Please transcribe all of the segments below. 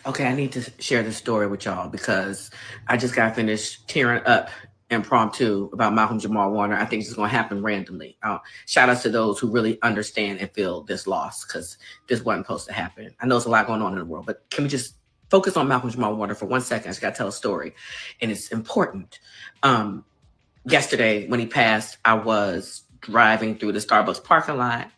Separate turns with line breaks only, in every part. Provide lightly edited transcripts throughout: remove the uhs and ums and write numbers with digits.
Okay, I need to share this story with y'all because I just got finished tearing up impromptu about Malcolm Jamal Warner. I think it's going to happen randomly. Shout out to those who really understand and feel this loss because this wasn't supposed to happen. I know there's a lot going on in the world, but can we just focus on Malcolm Jamal Warner for 1 second? I just got to tell a story, and it's important. Um, Yesterday, when he passed, I was driving through the Starbucks parking lot.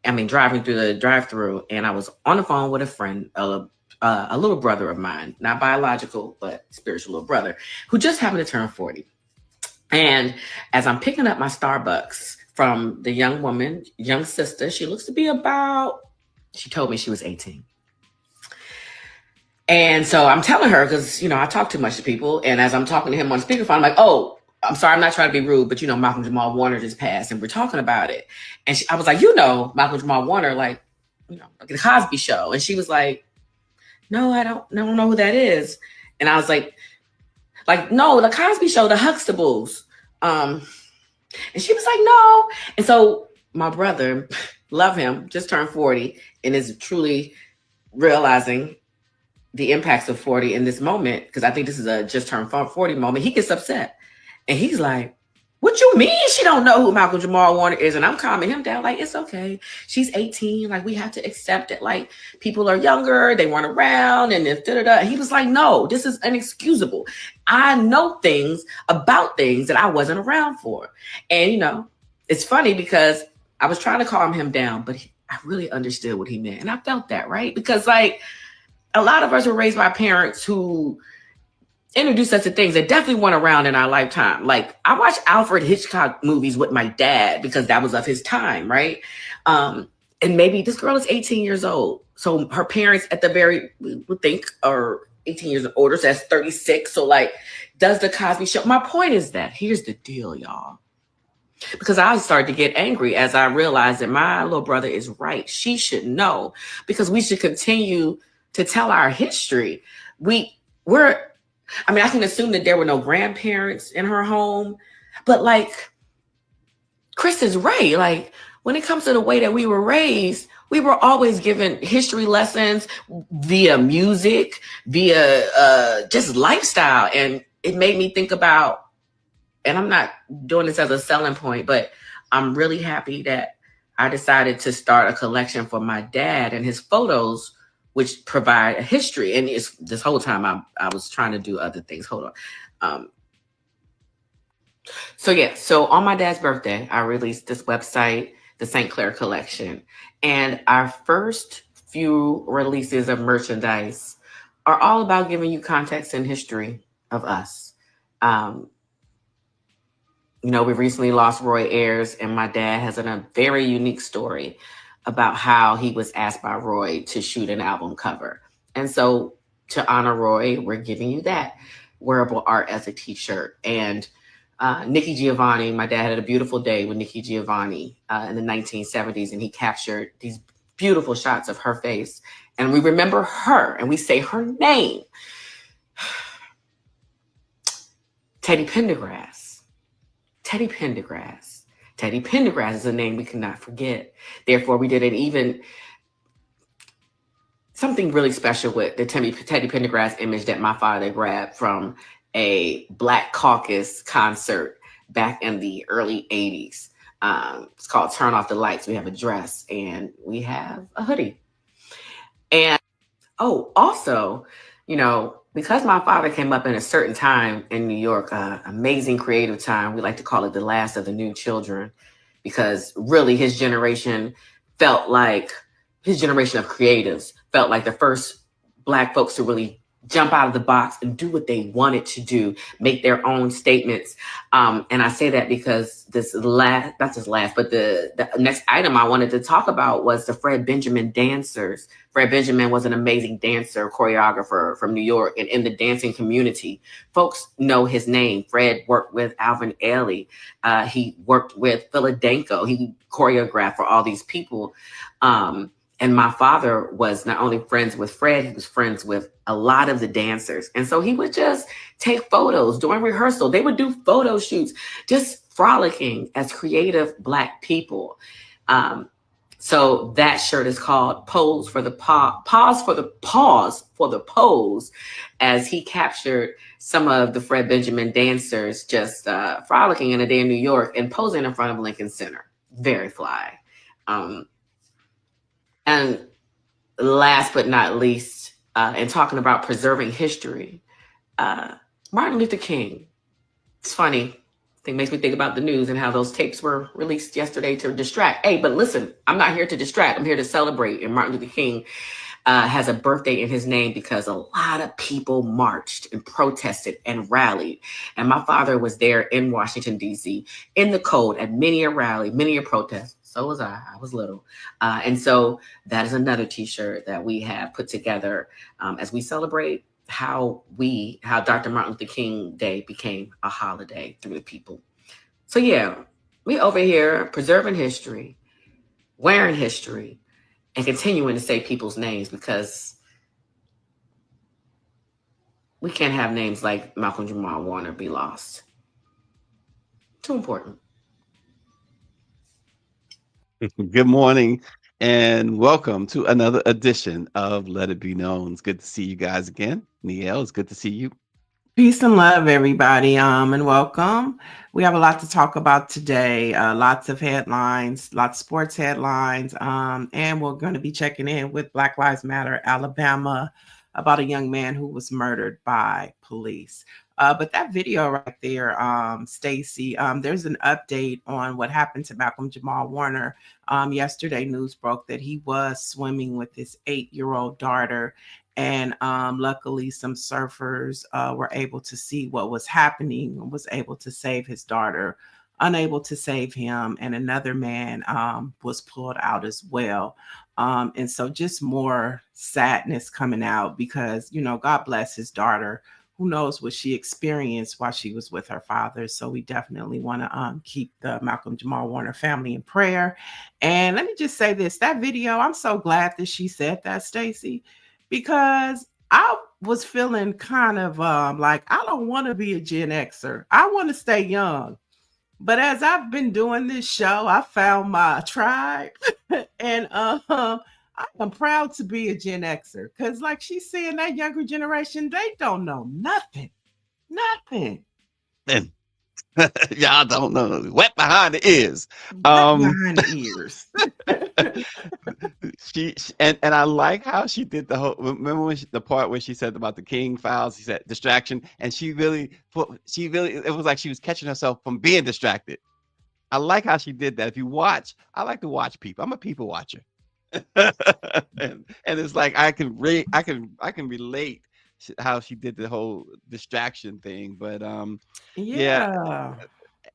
I mean, driving through the drive-through, and I was on the phone with a friend, a little brother of mine, not biological, but spiritual little brother, who just happened to turn 40. And as I'm picking up my Starbucks from the young woman, young sister, she looks to be about, she told me she was 18. And so I'm telling her, because, I talk too much to people. And as I'm talking to him on speakerphone, I'm like, oh, I'm sorry, I'm not trying to be rude, but, Malcolm Jamal Warner just passed and we're talking about it. And I was like, Malcolm Jamal Warner, like the Cosby Show. And she was like, no, I don't know who that is. And I was like, no, the Cosby Show, the Huxtables. And she was like, no. And so my brother, love him, just turned 40 and is truly realizing the impacts of 40 in this moment, because I think this is a just turned 40 moment. He gets upset and he's like, what you mean she don't know who Malcolm Jamal Warner is? And I'm calming him down, like, it's okay. She's 18. Like, we have to accept it. Like, people are younger. They weren't around. And then da-da-da. He was like, no, this is inexcusable. I know things about things that I wasn't around for. And, it's funny because I was trying to calm him down, but I really understood what he meant. And I felt that, right? Because, like, a lot of us were raised by parents who introduced us to things that definitely weren't around in our lifetime. Like, I watched Alfred Hitchcock movies with my dad because that was of his time, right? And maybe this girl is 18 years old. So her parents at the very, would think, are 18 years older, so that's 36. So, like, does the Cosby Show? My point is that, here's the deal, y'all. Because I started to get angry as I realized that my little brother is right. She should know, because we should continue to tell our history. I can assume that there were no grandparents in her home, but like, Chris is right. Like, when it comes to the way that we were raised, we were always given history lessons via music, via just lifestyle. And it made me think about, and I'm not doing this as a selling point, but I'm really happy that I decided to start a collection for my dad and his photos, which provide a history. And it's this whole time I was trying to do other things. Hold on. So on my dad's birthday, I released this website, the St. Clair Collection. And our first few releases of merchandise are all about giving you context and history of us. We recently lost Roy Ayers, and my dad has a very unique story about how he was asked by Roy to shoot an album cover. And so to honor Roy, we're giving you that wearable art as a t-shirt. And Nikki Giovanni, my dad had a beautiful day with Nikki Giovanni in the 1970s, and he captured these beautiful shots of her face. And we remember her, and we say her name. Teddy Pendergrass. Teddy Pendergrass. Teddy Pendergrass is a name we cannot forget. Therefore, we did something really special with the Teddy Pendergrass image that my father grabbed from a Black Caucus concert back in the early 80s. It's called Turn Off the Lights. We have a dress and we have a hoodie. And also, because my father came up in a certain time in New York, amazing creative time, we like to call it the last of the new children, because really his generation of creatives felt like the first Black folks to really jump out of the box and do what they wanted to do, make their own statements. And I say that because the next item I wanted to talk about was the Fred Benjamin dancers. Fred Benjamin was an amazing dancer, choreographer from New York, and in the dancing community, folks know his name. Fred worked with Alvin Ailey. He worked with Philadelphia. He choreographed for all these people. And my father was not only friends with Fred, he was friends with a lot of the dancers. And so he would just take photos during rehearsal. They would do photo shoots, just frolicking as creative Black people. So that shirt is called "Pose for the Pause for the Pose," as he captured some of the Fred Benjamin dancers just frolicking in a day in New York and posing in front of Lincoln Center. Very fly. Um, and last but not least, in talking about preserving history, uh, Martin Luther King. It's funny. It makes me think about the news and how those tapes were released yesterday to distract. Hey, but listen, I'm not here to distract. I'm here to celebrate. And Martin Luther King has a birthday in his name because a lot of people marched and protested and rallied. And my father was there in Washington, D.C., in the cold at many a rally, many a protest. So was I. I was little. And so that is another t shirt that we have put together as we celebrate how Dr. Martin Luther King Day became a holiday through the people. So yeah, we over here preserving history, wearing history, and continuing to say people's names because we can't have names like Malcolm Jamal Warner be lost. Too important.
Good morning and welcome to another edition of Let It Be Known. It's good to see you guys again. Niel, it's good to see you.
Peace and love, everybody, and welcome. We have a lot to talk about today. Lots of headlines, lots of sports headlines, and we're going to be checking in with Black Lives Matter Alabama about a young man who was murdered by police. But that video right there, Stacy, there's an update on what happened to Malcolm Jamal Warner. Yesterday, news broke that he was swimming with his 8-year-old daughter, and luckily some surfers were able to see what was happening and was able to save his daughter, unable to save him, and another man was pulled out as well. And so just more sadness coming out because, God bless his daughter. Who knows what she experienced while she was with her father. So we definitely want to keep the Malcolm Jamal Warner family in prayer. And let me just say this, that video, I'm so glad that she said that, Stacy, because I was feeling kind of like I don't want to be a Gen Xer. I want to stay young. But as I've been doing this show, I found my tribe, and I am proud to be a Gen Xer because, like she's saying, that younger generation they don't know nothing, nothing.
And y'all don't know. Wet behind the ears.
Wet
Um
behind the ears.
and I like how she did the whole. Remember when the part where she said about the King files? She said distraction, and she really it was like she was catching herself from being distracted. I like how she did that. If you watch, I like to watch people. I'm a people watcher. And it's like I can relate how she did the whole distraction thing. But yeah,
Yeah.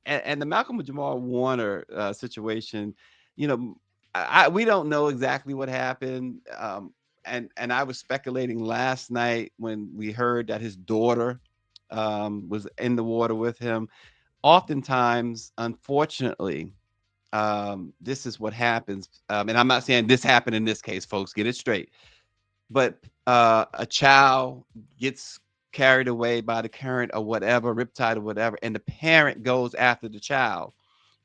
and the Malcolm Jamal Warner situation, you know, we don't know exactly what happened. And I was speculating last night when we heard that his daughter was in the water with him. Oftentimes, unfortunately, this is what happens. And I'm not saying this happened in this case, folks. Get it straight. But a child gets carried away by the current or whatever, riptide or whatever, and the parent goes after the child.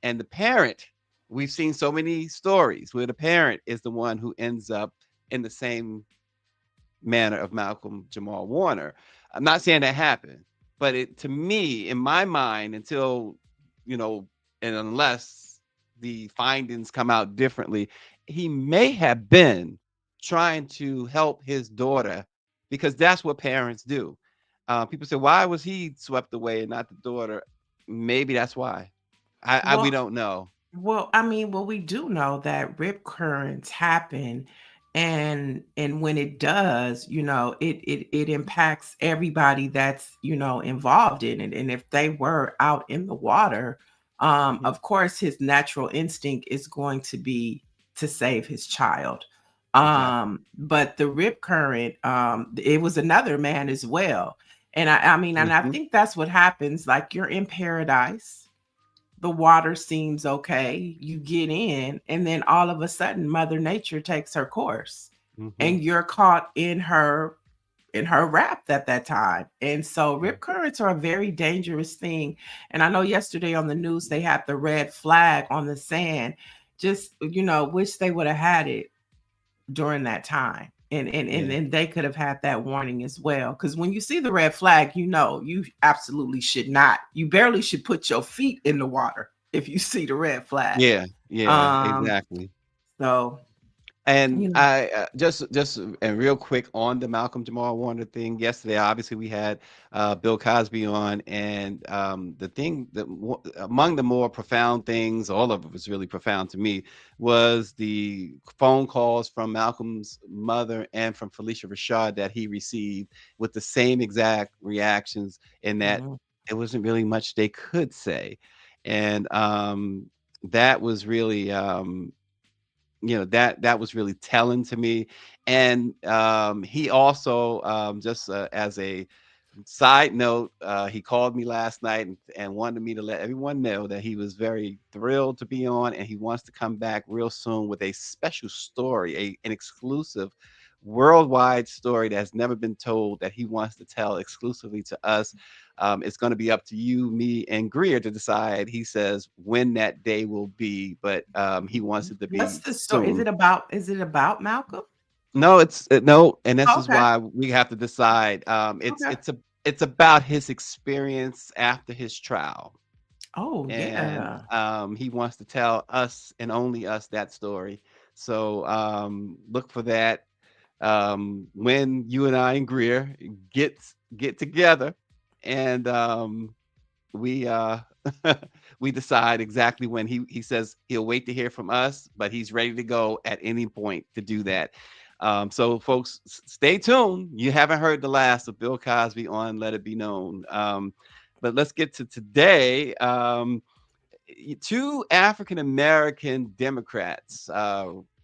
And the parent, we've seen so many stories where the parent is the one who ends up in the same manner of Malcolm Jamal Warner. I'm not saying that happened, but it to me, in my mind, until you know, and unless the findings come out differently, he may have been trying to help his daughter because that's what parents do. People say, why was he swept away and not the daughter? Maybe that's why. We
Well,
don't know.
we do know that rip currents happen, and when it does, it impacts everybody that's, involved in it. And if they were out in the water,
Mhm.
of course his natural instinct is going to be to save his child.
Exactly.
But the rip current, it was another man as well. And I mean, and I
Hmm.
think that's what happens. Like you're in paradise, the water seems okay, you get in, and then all of a sudden Mother Nature takes her course
Hmm.
and you're caught in her wrath at that time. And so rip
Hmm.
currents are a very dangerous thing. And I know yesterday on the news they had the red flag on the sand. just, wish they would have had it during that time. And they could have had that warning as well. Because when you see the red flag, you absolutely should not. You barely should put your feet in the water if you see the red flag.
Yeah,
Um,
exactly.
So,
And I just and real quick on the Malcolm Jamal Warner thing. Yesterday, obviously, we had Bill Cosby on, and the thing that among the more profound things, all of it was really profound to me, was the phone calls from Malcolm's mother and from Felicia Rashad that he received with the same exact reactions, in that it wasn't really much they could say, and that was really. That was really telling to me. And he also, just as a side note, he called me last night and wanted me to let everyone know that he was very thrilled to be on, and he wants to come back real soon with a special story, an exclusive worldwide story that has never been told, that he wants to tell exclusively to us. It's going to be up to you, me, and Greer to decide, he says, when that day will be, but he wants it to be
what's the story?
soon.
Is it about Malcolm?
No, it's no, and this is
Okay.
why we have to decide. It's about his experience after his trial.
Oh,
And
yeah.
he wants to tell us and only us that story. So look for that when you and I and Greer get together, and we we decide exactly when. He says he'll wait to hear from us, but he's ready to go at any point to do that. So folks, stay tuned. You haven't heard the last of Bill Cosby on Let It Be Known. But let's get to today. Two African American Democrats,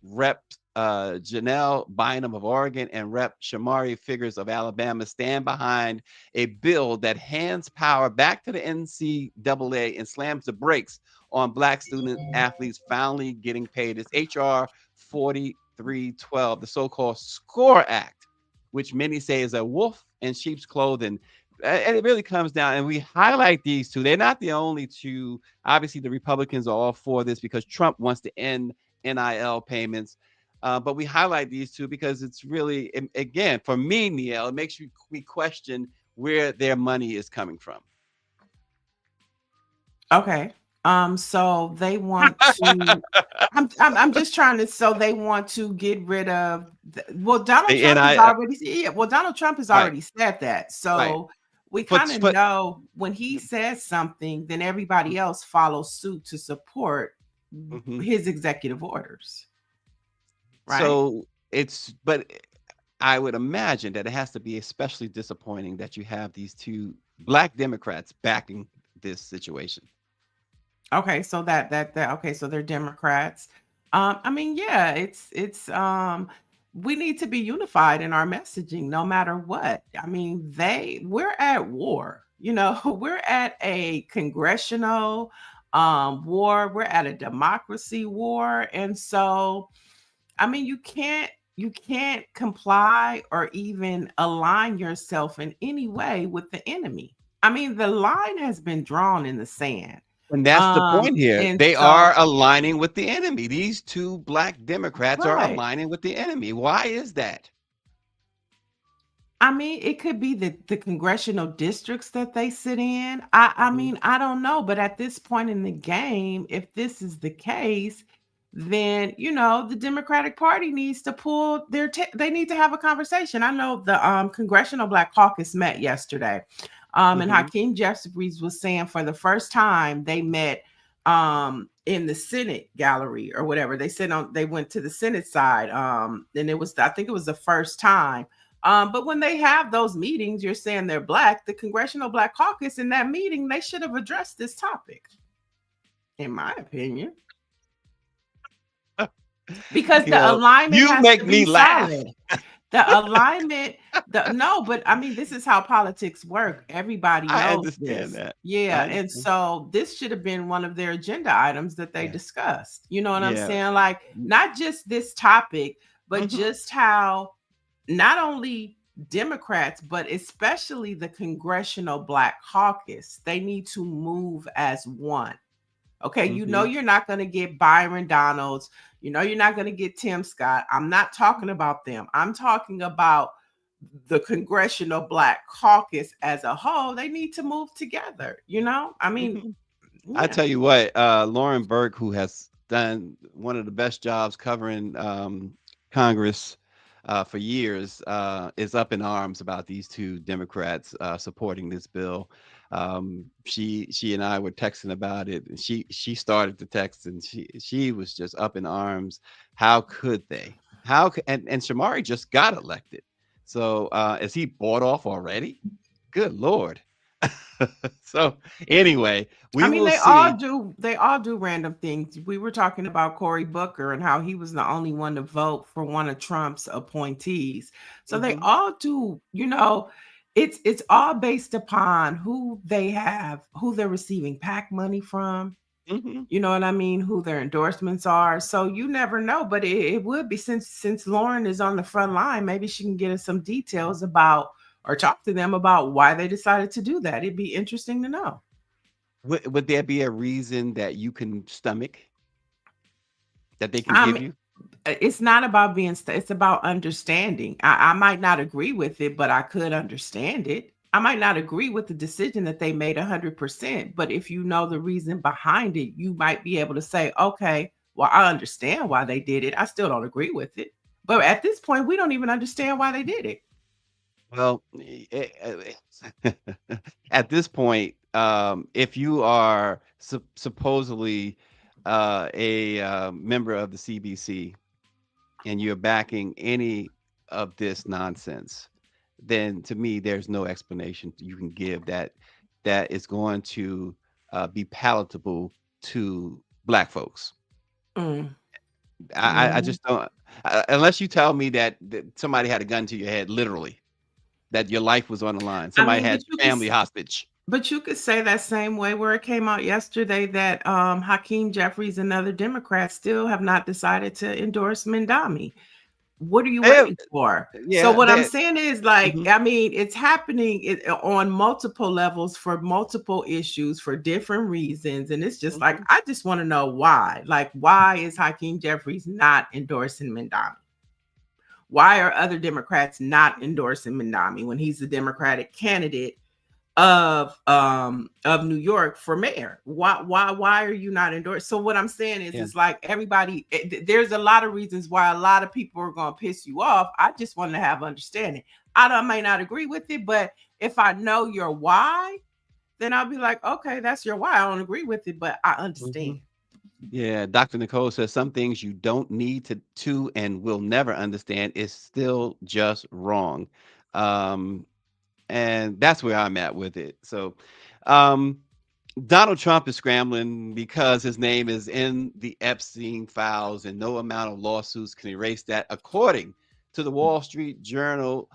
Rep. Janelle Bynum of Oregon and Rep. Shamari Figures of Alabama, stand behind a bill that hands power back to the NCAA and slams the brakes on Black student athletes finally getting paid. It's HR 4312, the so-called SCORE Act, which many say is a wolf in sheep's clothing. And it really comes down, and we highlight these two. They're not the only two. Obviously, the Republicans are all for this because Trump wants to end NIL payments. But we highlight these two because it's really, again, for me, Neil, it makes me question where their money is coming from.
Okay. So they want to. I'm just trying to. So they want to get rid of. Donald Trump has already. Yeah. Well, Donald Trump has already said that. So we kind of know when he says something, then everybody else follows suit to support his executive orders. Right.
So but I would imagine that it has to be especially disappointing that you have these two Black Democrats backing this situation.
Okay, so okay, so they're Democrats. I mean, yeah, it's we need to be unified in our messaging no matter what. I mean, we're at war, we're at a congressional war, we're at a democracy war. And so, I mean, you can't comply or even align yourself in any way with the enemy. I mean, the line has been drawn in the sand.
And that's the point here. They are aligning with the enemy. These two Black Democrats are aligning with the enemy. Why is that?
I mean, it could be the congressional districts that they sit in. I mean, I don't know. But at this point in the game, if this is the case, then the Democratic Party needs to pull they need to have a conversation. I know the Congressional Black Caucus met yesterday, and Hakeem Jeffries was saying for the first time they met in the Senate gallery or whatever. They went to the Senate side, and I think it was the first time. But when they have those meetings, you're saying they're Black. The Congressional Black Caucus in that meeting, they should have addressed this topic, in my opinion. Because the alignment
you
has
make
to
me
be
laugh.
solid. The alignment, but I mean, this is how politics work. Everybody knows
I understand that.
Yeah, and so this should have been one of their agenda items that they discussed. You know what I'm saying? Like, not just this topic, but just how not only Democrats, but especially the Congressional Black Caucus, they need to move as one. Okay, you know you're not going to get Byron Donalds. You know you're not going to get Tim Scott. I'm not talking about them. I'm talking about the Congressional Black Caucus as a whole. They need to move together. You know, I mean,
I tell you what, Lauren Burke, who has done one of the best jobs covering Congress for years, is up in arms about these two Democrats supporting this bill. She and I were texting about it, and she started the text, and she was just up in arms. How could they? And Shamari just got elected, so is he bought off already? Good Lord. So anyway, we will see.
They all do random things. We were talking about Cory Booker and how he was the only one to vote for one of Trump's appointees. So they all do, you know, it's all based upon who they have, who they're receiving PAC money from. You know what I mean? Who their endorsements are. So you never know, but it would be, since Lauren is on the front line, maybe she can get us some details about, or talk to them about why they decided to do that. It'd be interesting to know.
Would there be a reason that you can stomach that they can give you?
It's not about being, it's about understanding. I might not agree with it, but I could understand it. I might not agree with the decision that they made 100%, but if you know the reason behind it, you might be able to say, okay, well, I understand why they did it. I still don't agree with it. But at this point, we don't even understand why they did it.
Well, at this point, if you are supposedly a member of the CBC and you're backing any of this nonsense, then to me, there's no explanation you can give that is going to be palatable to Black folks. I just don't, unless you tell me that somebody had a gun to your head, literally, that your life was on the line. Somebody had family hostage.
But you could say that same way where it came out yesterday that Hakeem Jeffries and other Democrats still have not decided to endorse Mandami. What are you waiting for? So what I'm saying is, like, I mean, it's happening on multiple levels for multiple issues for different reasons. And it's just like, I just want to know why. Like, why is Hakeem Jeffries not endorsing Mandami? Why are other Democrats not endorsing Mandami when he's the Democratic candidate of New York for mayor? Why are you not endorsed? So what I'm saying is, it's like everybody, there's a lot of reasons why a lot of people are going to piss you off. I just want to have understanding. I may not agree with it, but if I know your why, then I'll be like, okay, that's your why. I don't agree with it, but I understand.
Yeah, Dr. Nicole says some things you don't need to and will never understand is still just wrong. And that's where I'm at with it. So Donald Trump is scrambling because his name is in the Epstein files, and no amount of lawsuits can erase that, according to the Wall Street Journal,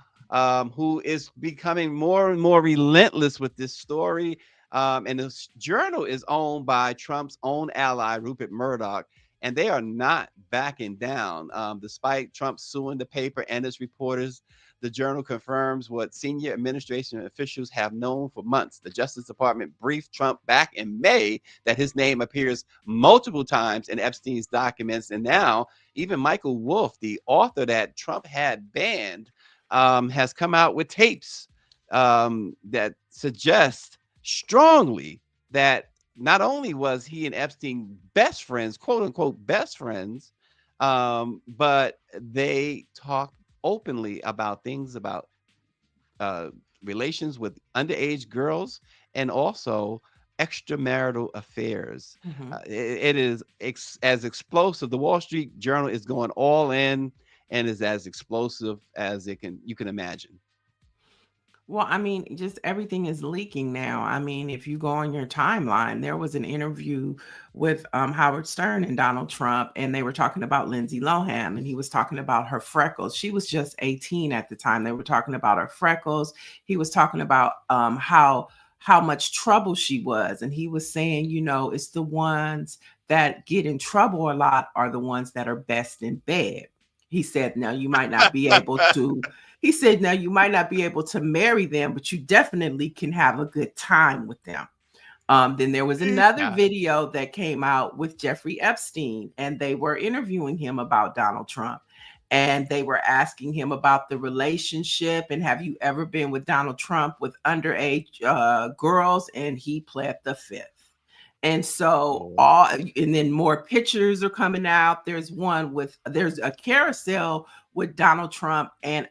who is becoming more and more relentless with this story. And this journal is owned by Trump's own ally, Rupert Murdoch, and they are not backing down. Despite Trump suing the paper and its reporters, the journal confirms what senior administration officials have known for months. The Justice Department briefed Trump back in May that his name appears multiple times in Epstein's documents. And now even Michael Wolff, the author that Trump had banned, has come out with tapes that suggest strongly that not only was he and Epstein best friends, quote unquote best friends, but they talked openly about things about relations with underage girls and also extramarital affairs. It is as explosive. The Wall Street Journal is going all in and is as explosive as you can imagine.
Well, I mean, just everything is leaking now. I mean, if you go on your timeline, there was an interview with Howard Stern and Donald Trump, and they were talking about Lindsay Lohan, and he was talking about her freckles. She was just 18 at the time. They were talking about her freckles. He was talking about how much trouble she was, and he was saying, you know, it's the ones that get in trouble a lot are the ones that are best in bed. He said, now you might not be able to. He said, now you might not be able to marry them, but you definitely can have a good time with them. Then there was another video that came out with Jeffrey Epstein, and they were interviewing him about Donald Trump. And they were asking him about the relationship and have you ever been with Donald Trump with underage girls? And he pled the fifth. And so and then more pictures are coming out. There's a carousel with Donald Trump and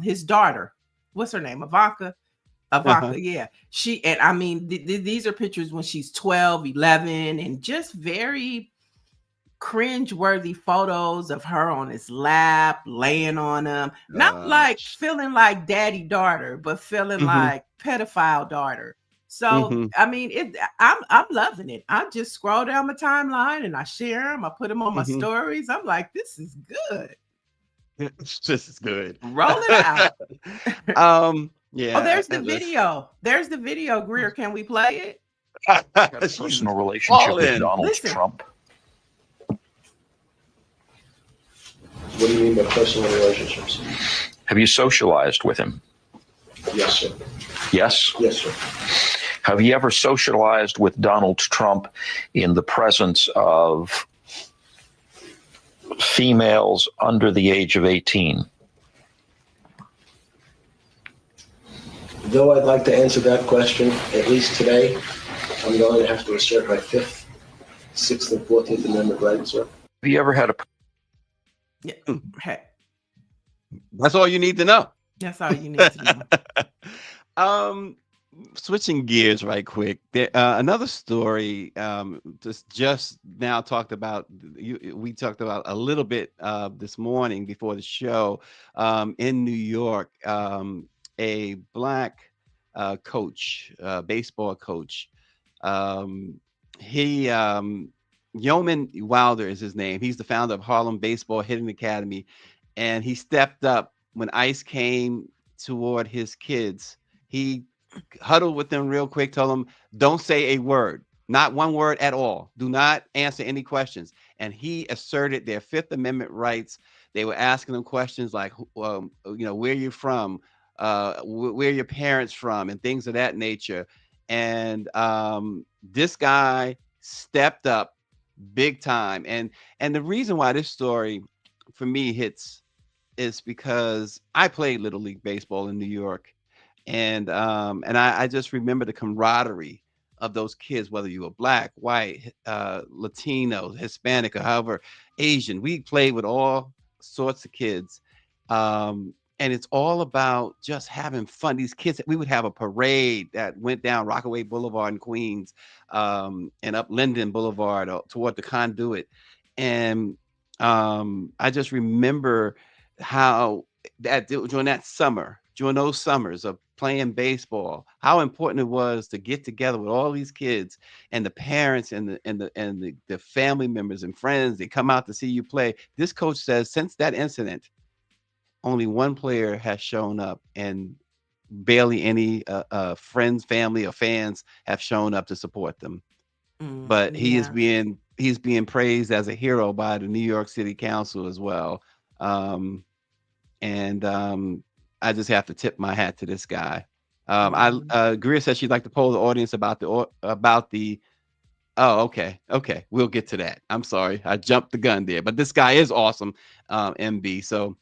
his daughter. What's her name? Ivanka, yeah. These are pictures when she's 12, 11, and just very cringe-worthy photos of her on his lap, laying on him. Not like feeling like daddy daughter, but feeling like pedophile daughter. So I'm loving it. I just scroll down my timeline and I share them. I put them on my stories. I'm like, this is good.
This is good.
Roll it out.
Yeah.
Oh, there's the video. There's the video, Greer. Can we play it?
Got a personal relationship with Donald Trump.
What do you mean by personal relationships?
Have you socialized with him?
Yes, sir.
Yes?
Yes, sir.
Have you ever socialized with Donald Trump in the presence of females under the age of 18?
Though I'd like to answer that question, at least today, I'm going to have to assert my 5th, 6th, and 14th Amendment rights, sir.
Have you ever had a...
Yeah. Hey.
That's all you need to know.
That's all you need to
know. Switching gears right quick. Another story just now talked about. We talked about a little bit this morning before the show in New York. A black coach, baseball coach. Yeoman Wilder is his name. He's the founder of Harlem Baseball Hitting Academy, and he stepped up when ICE came toward his kids. He huddled with them real quick, told them, don't say a word, not one word at all. Do not answer any questions. And he asserted their Fifth Amendment rights. They were asking them questions like, where you're from, where your parents from, and things of that nature. And this guy stepped up big time. And the reason why this story for me hits is because I played Little League Baseball in New York. And I just remember the camaraderie of those kids, whether you were black, white, Latino, Hispanic, or however, Asian. We played with all sorts of kids. And it's all about just having fun. These kids, we would have a parade that went down Rockaway Boulevard in Queens and up Linden Boulevard toward the Conduit. And I just remember how that during that summer, during those summers of playing baseball, how important it was to get together with all these kids and the parents and the family members and friends. They come out to see you play. This coach says since that incident, only one player has shown up, and barely any friends, family, or fans have shown up to support them. But he's being praised as a hero by the New York City Council as well. I just have to tip my hat to this guy. Greer said she'd like to poll the audience about the. Oh, okay. We'll get to that. I'm sorry, I jumped the gun there, but this guy is awesome, MB. So,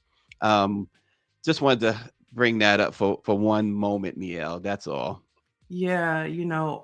just wanted to bring that up for one moment, Niele. That's all.
Yeah,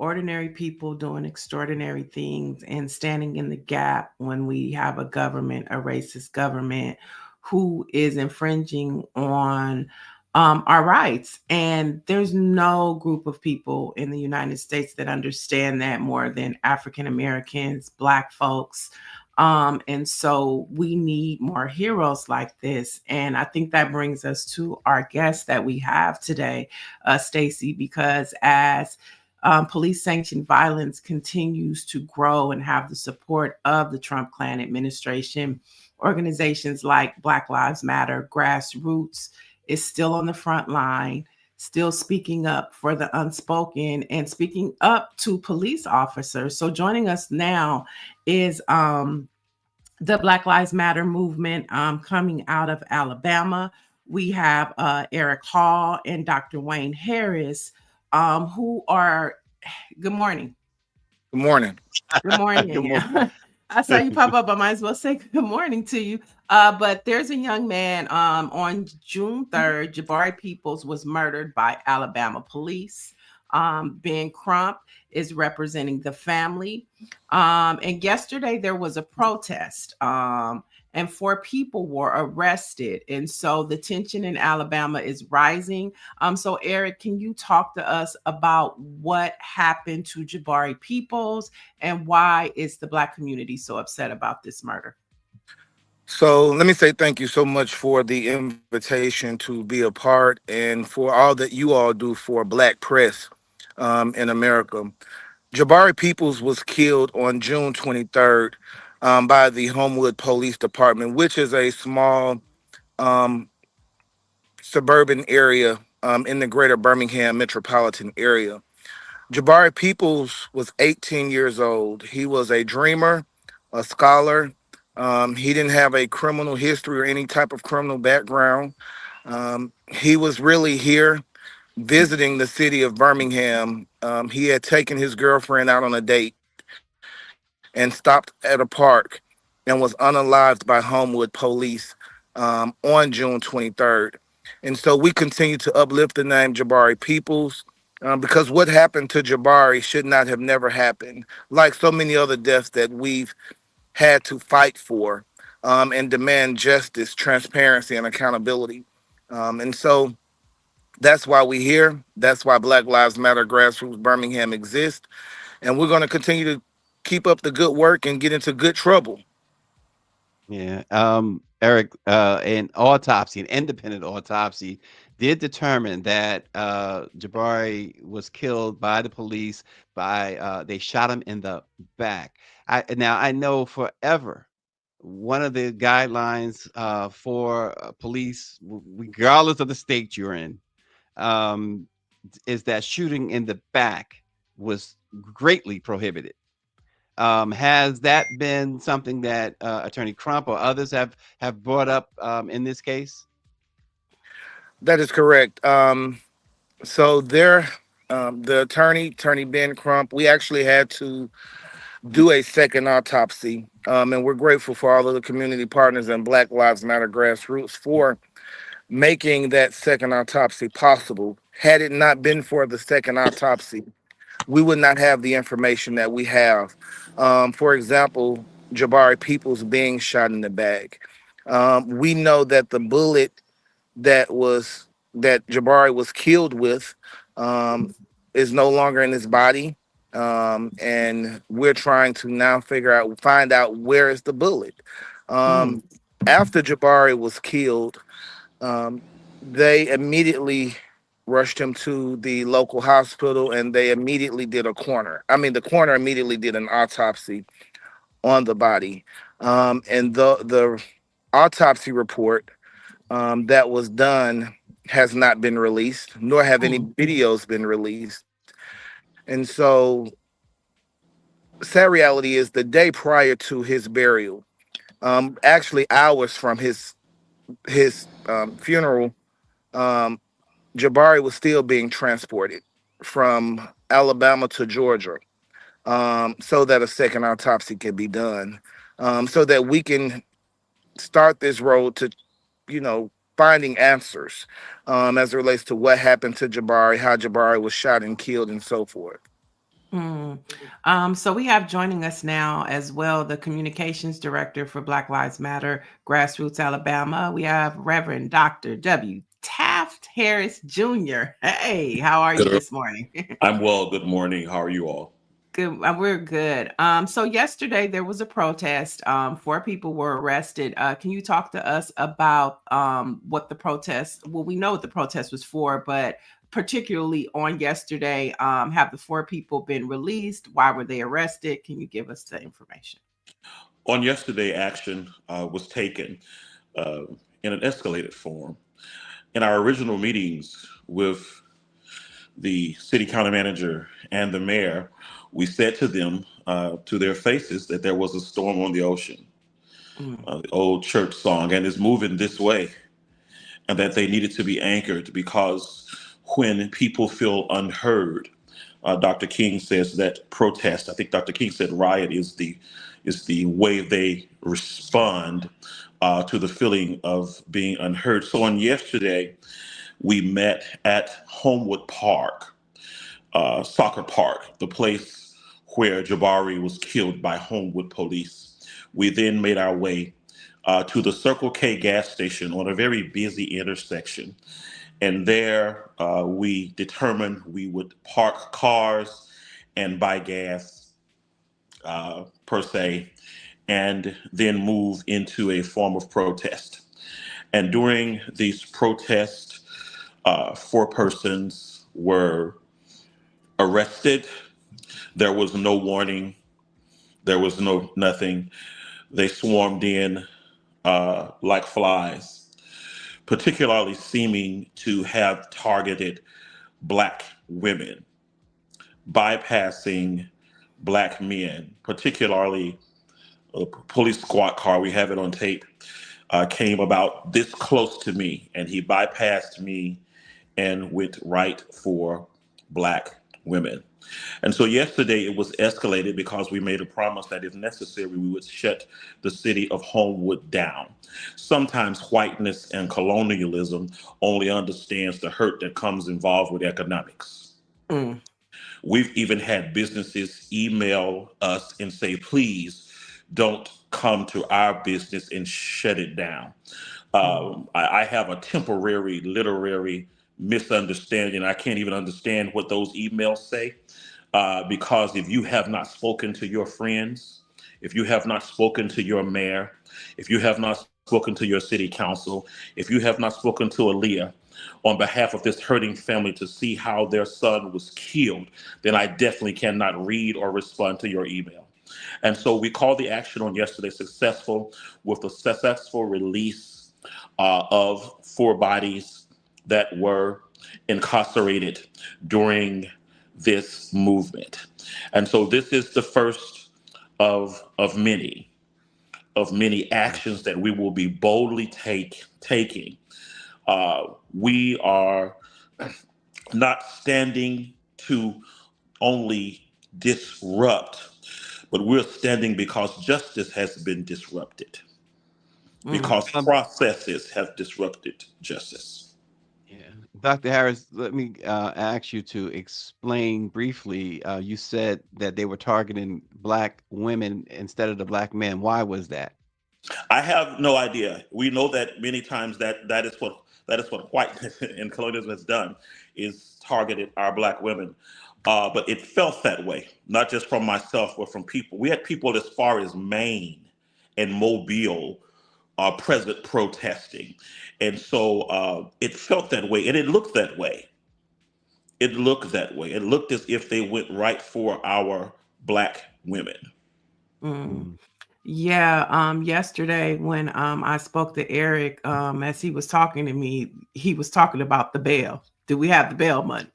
ordinary people doing extraordinary things and standing in the gap when we have a government, a racist government, who is infringing on our rights. And there's no group of people in the United States that understand that more than African Americans, Black folks. And so we need more heroes like this. And I think that brings us to our guest that we have today, Stacey, because as police sanctioned violence continues to grow and have the support of the Trump Klan administration, organizations like Black Lives Matter, Grassroots, is still on the front line, still speaking up for the unspoken and speaking up to police officers. So joining us now is the Black Lives Matter movement coming out of Alabama. We have Eric Hall and Dr. Wayne Harris, who are, good morning.
Good morning.
Good morning.
Good morning.
I saw you pop up. I might as well say good morning to you. But there's a young man on June 3rd, Jabari Peoples was murdered by Alabama police. Ben Crump is representing the family. And yesterday there was a protest. And 4 people were arrested. And so the tension in Alabama is rising. So Eric, can you talk to us about what happened to Jabari Peoples and why is the Black community so upset about this murder?
So let me say thank you so much for the invitation to be a part and for all that you all do for Black press in America. Jabari Peoples was killed on June 23rd by the Homewood Police Department, which is a small um, suburban area in the greater Birmingham metropolitan area. Jabari Peoples was 18 years old. He was a dreamer, a scholar. He didn't have a criminal history or any type of criminal background. He was really here visiting the city of Birmingham. He had taken his girlfriend out on a date and stopped at a park and was unalived by Homewood police on June 23rd. And so we continue to uplift the name Jabari Peoples because what happened to Jabari should not have never happened, like so many other deaths that we've had to fight for and demand justice, transparency, and accountability. And so that's why we're here. That's why Black Lives Matter Grassroots Birmingham exists. And we're going to continue to keep up the good work and get into good trouble.
Yeah. Eric, an independent autopsy did determine that Jabari was killed by the police they shot him in the back. Now I know forever one of the guidelines for police, regardless of the state you're in, um, is that shooting in the back was greatly prohibited. Has that been something that Attorney Crump or others have brought up in this case?
That is correct. So there, the attorney Ben Crump, we actually had to do a second autopsy, and we're grateful for all of the community partners and Black Lives Matter Grassroots for making that second autopsy possible. Had it not been for the second autopsy, we would not have the information that we have. For example, Jabari Peoples being shot in the back. We know that the bullet that Jabari was killed with um, is no longer in his body, and we're trying to now find out where is the bullet.
Mm,
Um, After Jabari was killed, um, they immediately rushed him to the local hospital, and they immediately did a coroner. I mean, the coroner immediately did an autopsy on the body, and the autopsy report that was done has not been released, nor have any
mm,
videos been released. And so, sad reality is the day prior to his burial, actually hours from his funeral, um, Jabari was still being transported from Alabama to Georgia, so that a second autopsy can be done, so that we can start this road to, you know, finding answers as it relates to what happened to Jabari, how Jabari was shot and killed, and so forth.
mm. So we have joining us now as well the communications director for Black Lives Matter Grassroots Alabama. We have Reverend Dr. W. Taft Harris Jr. Hey, how are you
Good.
this morning?
I'm well. Good morning. How are you all?
Good. We're good. So yesterday there was a protest. 4 people were arrested. Can you talk to us about what the protest? Well, we know what the protest was for, but particularly on yesterday, have the 4 people been released? Why were they arrested? Can you give us the information?
On yesterday, action was taken uh, in an escalated form. In our original meetings with the city county manager and the mayor, we said to them to their faces that there was a storm on the ocean,
Mm,
the old church song, and it's moving this way, and that they needed to be anchored because when people feel unheard, Dr. King says that protest. I think Dr. King said riot is the way they respond to the feeling of being unheard. So on yesterday, we met at Homewood Park, soccer park, the place where Jabari was killed by Homewood police. We then made our way to the Circle K gas station on a very busy intersection. And there we determined we would park cars and buy gas per se, and then move into a form of protest. And during these protests, 4 persons were arrested. There was no warning. There was no nothing. They swarmed in like flies, particularly seeming to have targeted Black women, bypassing Black men, particularly a police squad car. We have it on tape. Came about this close to me, and he bypassed me and went right for Black women. And so yesterday it was escalated because we made a promise that if necessary, we would shut the city of Homewood down. Sometimes whiteness and colonialism only understands the hurt that comes involved with economics.
Mm.
We've even had businesses email us and say, please don't come to our business and shut it down. I have a temporary literary misunderstanding. I can't even understand what those emails say because if you have not spoken to your friends, if you have not spoken to your mayor, if you have not spoken to your city council, if you have not spoken to Aaliyah on behalf of this hurting family to see how their son was killed, then I definitely cannot read or respond to your email. And so we called the action on yesterday successful with the successful release of 4 bodies that were incarcerated during this movement. And so this is the first of many actions that we will be boldly taking. We are not standing to only disrupt, but we're standing because justice has been disrupted, because processes have disrupted justice.
Yeah. Dr. Harris, let me ask you to explain briefly. You said that they were targeting Black women instead of the Black men. Why was that?
I have no idea. We know that many times that is what whiteness and colonialism has done, is targeted our Black women. But it felt that way, not just from myself, but from people. We had people as far as Maine and Mobile present protesting. And so it felt that way, and it looked that way. It looked that way. It looked as if they went right for our Black women.
Mm. Yeah, yesterday when I spoke to Eric, as he was talking to me, he was talking about the bail. Do we have the bail money?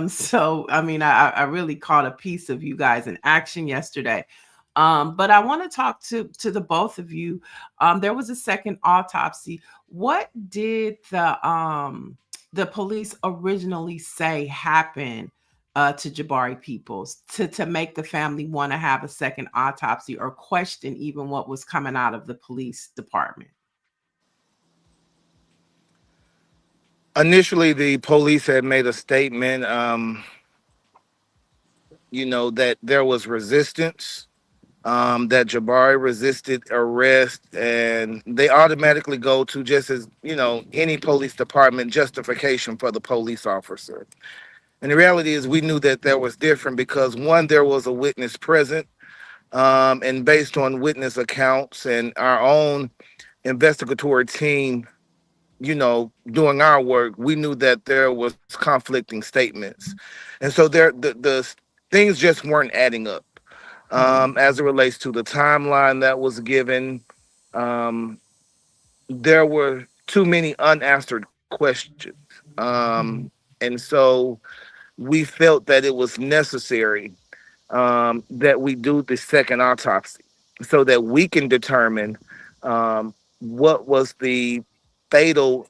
So I mean, I really caught a piece of you guys in action yesterday. But I want to talk to the both of you. There was a second autopsy. What did the police originally say happened to Jabari Peoples to make the family want to have a second autopsy or question even what was coming out of the police department?
Initially, the police had made a statement, that there was resistance, that Jabari resisted arrest, and they automatically go to, just as, any police department, justification for the police officer. And the reality is we knew that there was different because, one, there was a witness present, and based on witness accounts and our own investigatory team, doing our work, we knew that there was conflicting statements. And so the things just weren't adding up. As it relates to the timeline that was given, there were too many unanswered questions. And so we felt that it was necessary that we do the second autopsy so that we can determine what was the fatal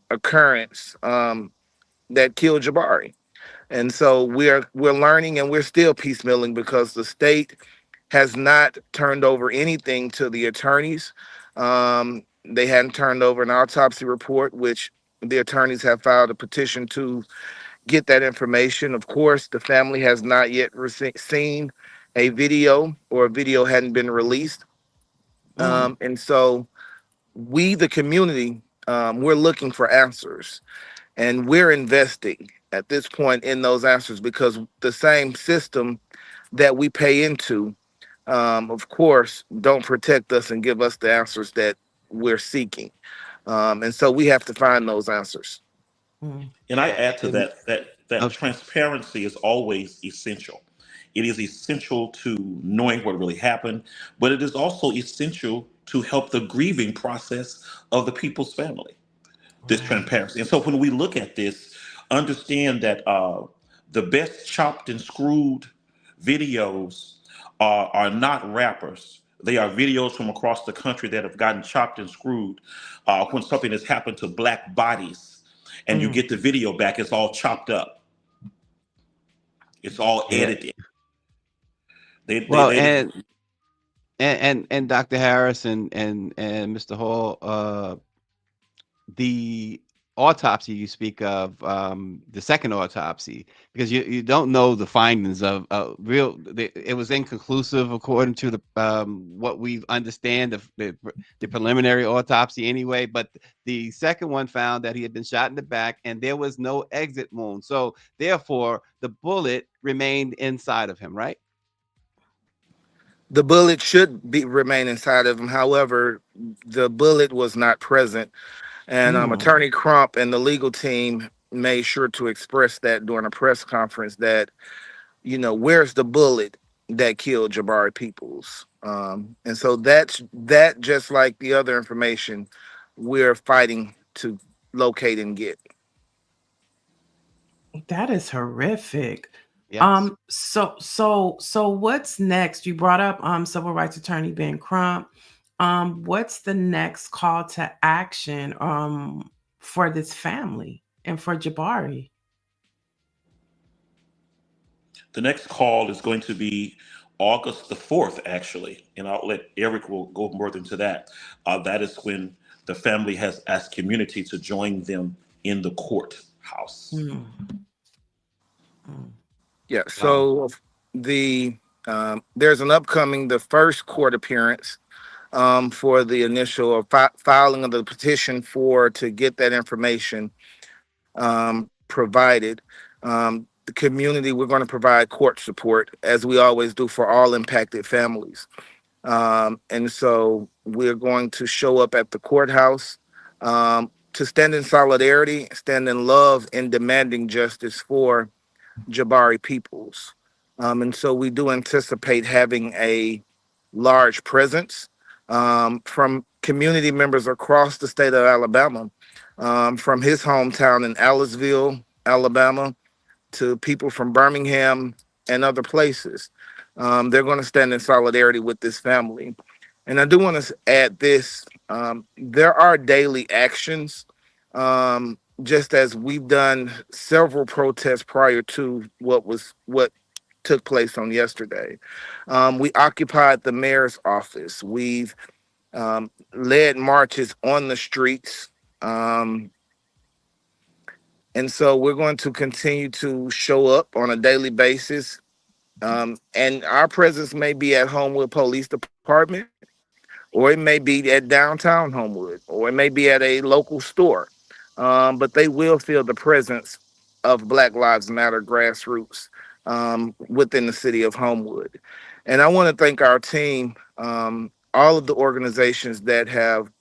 occurrence that killed Jabari. And so we're learning, and we're still piecemealing because the state has not turned over anything to the attorneys. They hadn't turned over an autopsy report, which the attorneys have filed a petition to get that information. Of course, the family has not yet seen a video, or a video hadn't been released. And so we, the community, we're looking for answers, and we're investing at this point in those answers, because the same system that we pay into, of course, don't protect us and give us the answers that we're seeking. And so we have to find those answers.
And I add to
And-
that
Okay.
transparency is always essential. It is essential to knowing what really happened, but it is also essential to help the grieving process of the people's family. This transparency. And so when we look at this, understand that the best chopped and screwed videos are not rappers. They are videos from across the country that have gotten chopped and screwed when something has happened to black bodies. And you get the video back, it's all chopped up. It's all
Yeah.
edited.
Well,
They
and Dr. Harris and Mr. Hall, the autopsy you speak of, the second autopsy, because you don't know the findings of it was inconclusive according to the what we understand of the preliminary autopsy anyway, but the second one found that he had been shot in the back and there was no exit wound, so therefore the bullet remained inside of him, right?
The bullet should remain inside of him. However, the bullet was not present. And Attorney Crump and the legal team made sure to express that during a press conference that, where's the bullet that killed Jabari Peoples? And so that, just like the other information, we're fighting to locate and get.
That is horrific.
Yes.
So what's next? You brought up civil rights attorney Ben Crump. What's the next call to action for this family and for Jabari?
The next call is going to be August the 4th, actually, and I'll let Eric will go more into that. That is when the family has asked community to join them in the courthouse.
Yeah. So there's an upcoming, the first court appearance for the initial filing of the petition to get that information provided. The community, we're going to provide court support, as we always do, for all impacted families. And so we're going to show up at the courthouse to stand in solidarity, stand in love, in demanding justice for Jabari Peoples. And so we do anticipate having a large presence from community members across the state of Alabama, from his hometown in Aliceville, Alabama, to people from Birmingham and other places. They're going to stand in solidarity with this family. And I do want to add this. There are daily actions, just as we've done several protests prior to what took place on yesterday. We occupied the mayor's office. We've led marches on the streets. And so we're going to continue to show up on a daily basis. And our presence may be at Homewood Police Department, or it may be at downtown Homewood, or it may be at a local store. But they will feel the presence of Black Lives Matter grassroots within the city of Homewood. And I want to thank our team, all of the organizations that have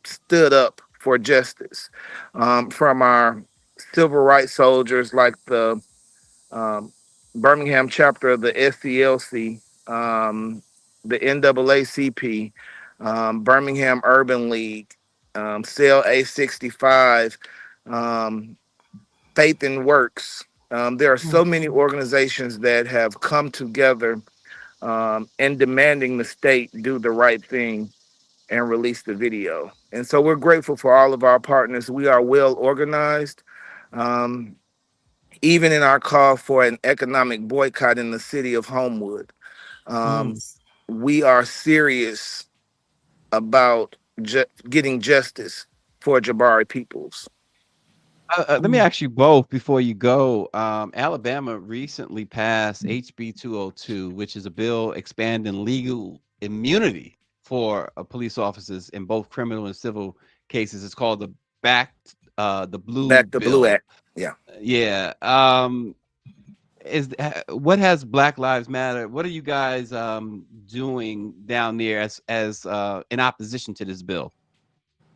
stood up for justice, from our civil rights soldiers like the Birmingham chapter of the SCLC, the NAACP, Birmingham Urban League, Cell A65, Faith and Works. There are so many organizations that have come together in demanding the state do the right thing and release the video. And so we're grateful for all of our partners. We are well organized. even in our call for an economic boycott in the city of Homewood. Um, we are serious about getting justice for Jabari Peoples.
Let me ask you both before you go. Alabama recently passed HB 202, which is a bill expanding legal immunity for police officers in both criminal and civil cases. It's called the Blue
Back to Blue
Bill.
Act. Yeah.
Yeah. What has Black Lives Matter? What are you guys doing down there as in opposition to this bill?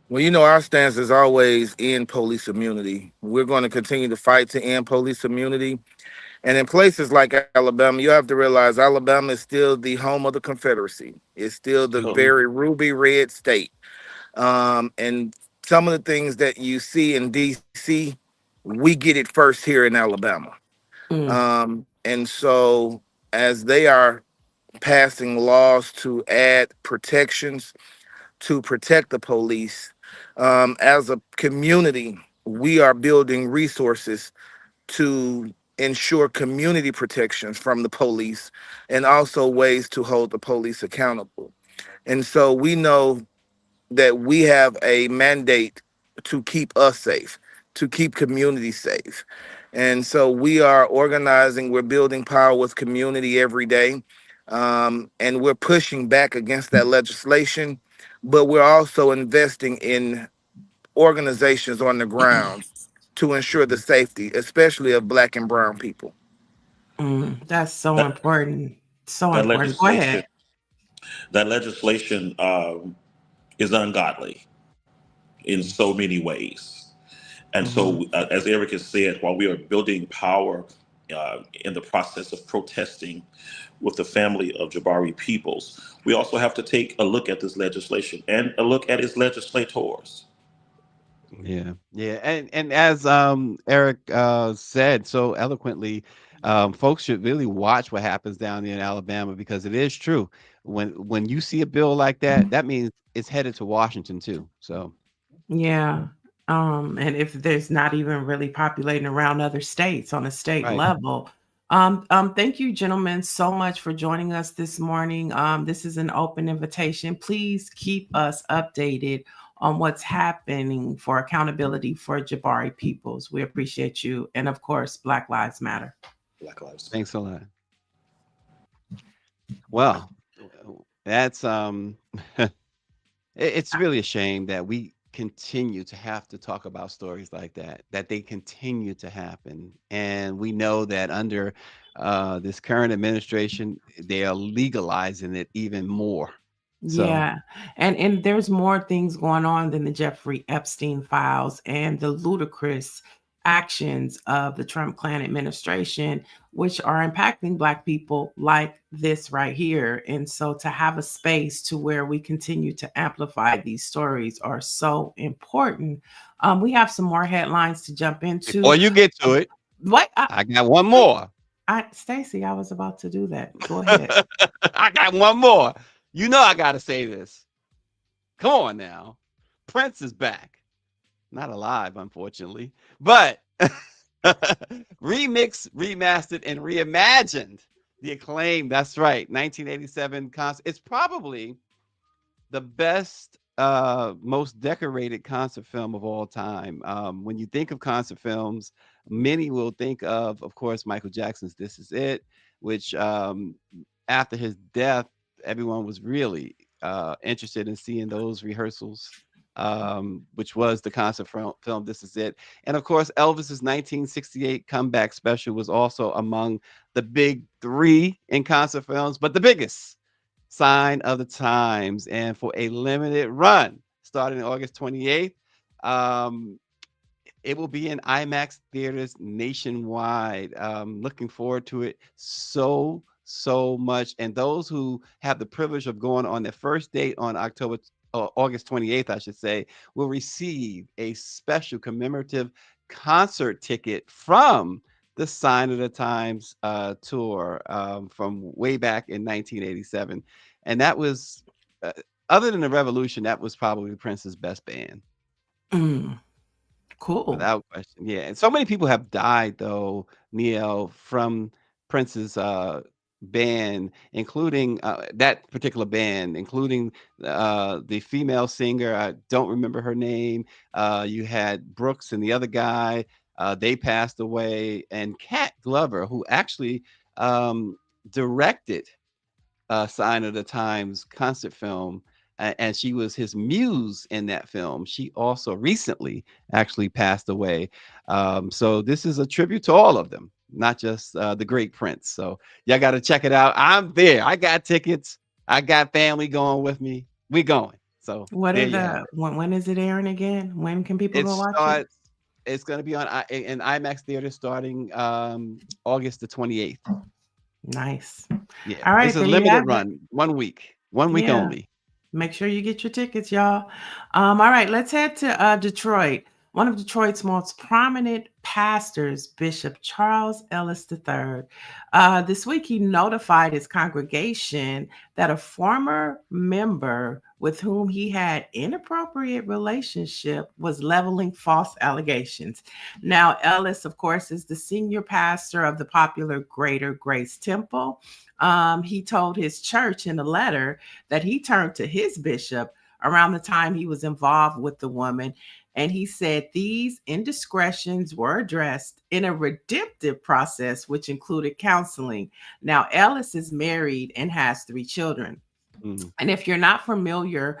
Well, you know, our stance is always end police immunity. We're going to continue to fight to end police immunity. And in places like Alabama, you have to realize Alabama is still the home of the Confederacy. It's still the very ruby red state. And some of the things that you see in D.C., we get it first here in Alabama. And so as they are passing laws to add protections to protect the police, as a community, we are building resources to ensure community protections from the police and also ways to hold the police accountable. And so we know that we have a mandate to keep us safe, to keep communities safe. And so we are organizing, we're building power with community every day. And we're pushing back against that legislation, but we're also investing in organizations on the ground to ensure the safety, especially of Black and brown people.
That's so
That,
important. So
that
important. Go
legislation,
ahead.
that legislation is ungodly in so many ways. And so, as Eric has said, while we are building power in the process of protesting with the family of Jabari Peoples, we also have to take a look at this legislation and a look at its legislators.
Yeah, yeah, and as Eric said so eloquently, folks should really watch what happens down there in Alabama because it is true. When you see a bill like that, that means it's headed to Washington too. So
Yeah. And if there's not even really populating around other states on a state
right.
level. Thank you, gentlemen, so much for joining us this morning. This is an open invitation. Please keep us updated on what's happening for accountability for Jabari Peoples. We appreciate you. And of course, Black Lives Matter.
Black Lives.
Thanks a lot. Well, that's it's really a shame that we continue to have to talk about stories like that they continue to happen. And we know that under this current administration, they are legalizing it even more. So,
Yeah. And there's more things going on than the Jeffrey Epstein files and the ludicrous actions of the Trump Klan administration, which are impacting Black people like this right here. And so to have a space to where we continue to amplify these stories are so important. We have some more headlines to jump into.
before you get to it,
What?
I got one more.
Stacy, I was about to do that. Go ahead.
I got one more. You know I gotta say this. Come on now. Prince is back. Not alive, unfortunately, but remixed, remastered, and reimagined. The acclaim, that's right, 1987 concert. It's probably the best, most decorated concert film of all time. When you think of concert films, many will think of course, Michael Jackson's "This Is It," which after his death, everyone was really interested in seeing those rehearsals, which was the concert film "This Is It." And of course, Elvis's 1968 comeback special was also among the big three in concert films, but the biggest, Sign of the Times. And for a limited run, starting August 28th, it will be in IMAX theaters nationwide. Looking forward to it so much. And those who have the privilege of going on their first date on August 28th, I should say, will receive a special commemorative concert ticket from the Sign of the Times tour from way back in 1987. And that was, other than the Revolution, that was probably Prince's best band.
Cool.
without question. Yeah, and so many people have died though, Neil, from Prince's band, including that particular band, including the female singer. I don't remember her name. You had Brooks and the other guy. They passed away, and Cat Glover, who actually directed Sign of the Times concert film, and she was his muse in that film. She also recently actually passed away. So this is a tribute to all of them, not just the great Prince. So y'all got to check it out. I'm there. I got tickets. I got family going with me. We going. So
What
there
are
you have
the when is it airing again? When can people
it.
go watch it?
Starts. It's going to be on in IMAX theater starting August the 28th.
Nice.
Yeah,
All right,
it's a
there you have
limited
it.
run, 1 week, 1 week
Yeah.
only.
Make sure you get your tickets, y'all. All right, let's head to Detroit. One of Detroit's most prominent pastors, Bishop Charles Ellis III, this week he notified his congregation that a former member with whom he had inappropriate relationship was leveling false allegations. Now, Ellis, of course, is the senior pastor of the popular Greater Grace Temple. He told his church in a letter that he turned to his bishop around the time he was involved with the woman. And he said these indiscretions were addressed in a redemptive process, which included counseling. Now, Ellis is married and has 3 children. And if you're not familiar,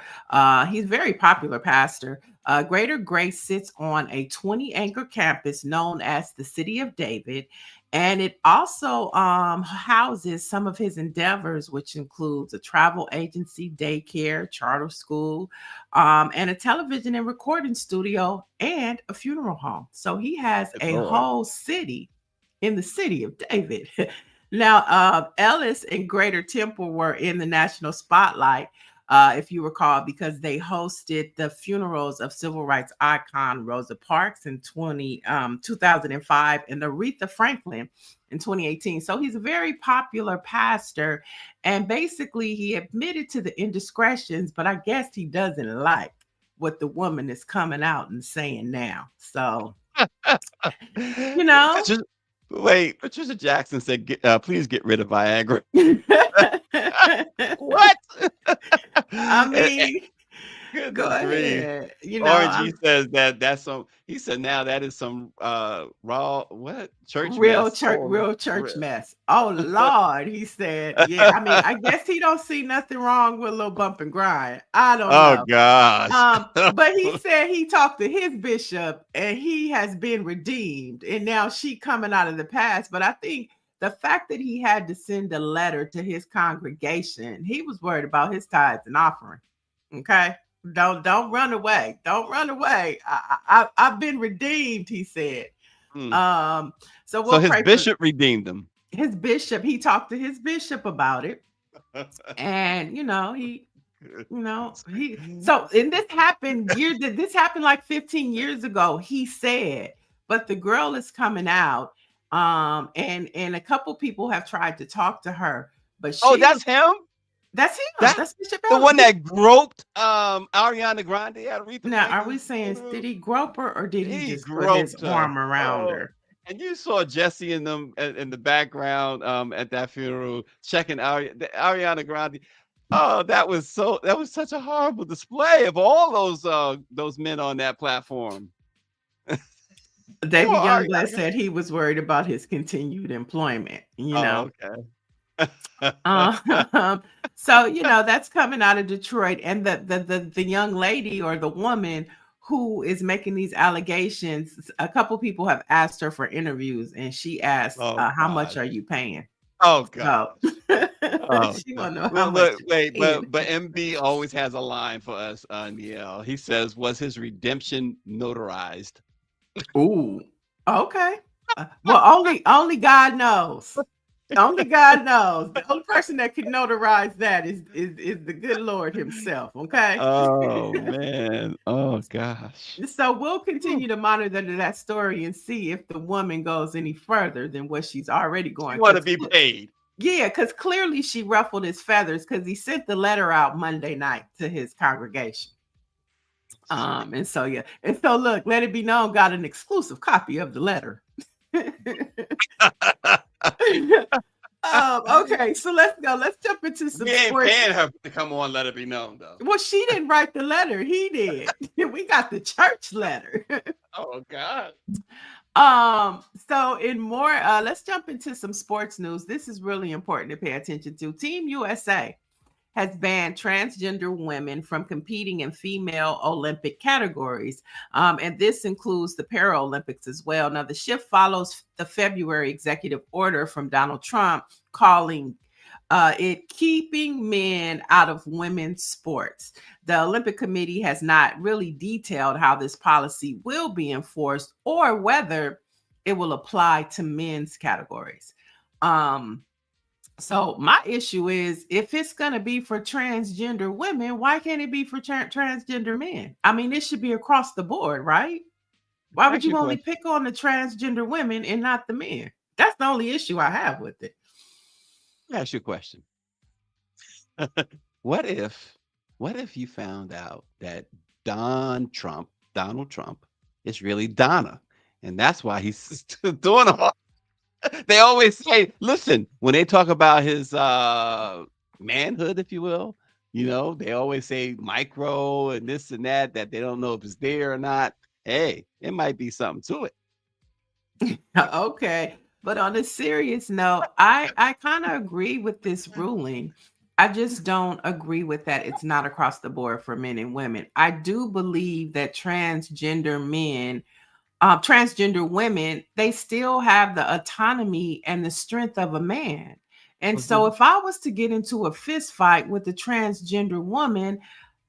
he's a very popular pastor. Greater Grace sits on a 20-acre campus known as the City of David. And it also houses some of his endeavors, which includes a travel agency, daycare, charter school, and a television and recording studio, and a funeral home. So he has
Good
a
Lord.
whole city in the City of David. Now, Ellis and Greater Temple were in the national spotlight, if you recall, because they hosted the funerals of civil rights icon Rosa Parks in 2005 and Aretha Franklin in 2018. So he's a very popular pastor. And basically, he admitted to the indiscretions, but I guess he doesn't like what the woman is coming out and saying now. So, you know.
Patricia Jackson said, please get rid of Viagra. What?
I mean,
Goodness
go
grief.
ahead. You know,
RG says that's some. He said now that is some raw church
real
mess.
church mess. Oh Lord, he said. Yeah, I mean, I guess he don't see nothing wrong with a little bump and grind. I don't know.
Oh gosh.
But he said he talked to his bishop and he has been redeemed, and now she coming out of the past. But I think the fact that he had to send a letter to his congregation, he was worried about his tithes and offering. Okay. Don't run away. Don't run away. I've been redeemed, he said. So
his bishop redeemed him.
His bishop, he talked to his bishop about it. And so and this happened like 15 years ago, he said, but the girl is coming out. And a couple people have tried to talk to her, but
that's him.
That's him. That's Bishop
the
Ellis.
one that groped Ariana Grande at Aretha.
Now, are we saying did he grope her or did he just put his
her.
arm around her?
And you saw Jesse and them in the background at that funeral checking Ariana Grande. Oh, that was such a horrible display of all those men on that platform.
David Youngblood said he was worried about his continued employment.
Okay.
So that's coming out of Detroit, and the young lady or the woman who is making these allegations, a couple people have asked her for interviews, and she asked, "How much are you paying?"
Oh God!
She want to know
well,
how much.
But MB always has a line for us, Niel. He says, "Was his redemption notarized?"
Ooh, okay. Well, only God knows. Only God knows. The only person that can notarize that is the good Lord himself. Okay.
Oh man. Oh gosh.
So we'll continue to monitor that story and see if the woman goes any further than what she's already going.
You want to be paid.
Yeah, because clearly she ruffled his feathers because he sent the letter out Monday night to his congregation. And so yeah, and so look, Let It Be Known got an exclusive copy of the letter. Okay, so let's go. Let's jump into some
We ain't
sports.
paying her to come on. Let it be known, though.
Well, she didn't write the letter. He did. We got the church letter.
Oh God.
So in more, let's jump into some sports news. This is really important to pay attention to. Team USA has banned transgender women from competing in female Olympic categories. And this includes the Paralympics as well. Now, the shift follows the February executive order from Donald Trump calling it keeping men out of women's sports. The Olympic Committee has not really detailed how this policy will be enforced or whether it will apply to men's categories. So my issue is, if it's going to be for transgender women, why can't it be for transgender men? I mean, it should be across the board, right? Why would you only pick on the transgender women and not the men? That's the only issue I have with it.
Let me ask you a question. What if you found out that Donald Trump is really Donna, and that's why he's doing all. They always say, listen, when they talk about his manhood, if you will, they always say micro and this and that they don't know if it's there or not. Hey, it might be something to it.
Okay. But on a serious note, I kind of agree with this ruling. I just don't agree with that. It's not across the board for men and women. I do believe that transgender women, they still have the autonomy and the strength of a man. And so if I was to get into a fist fight with a transgender woman,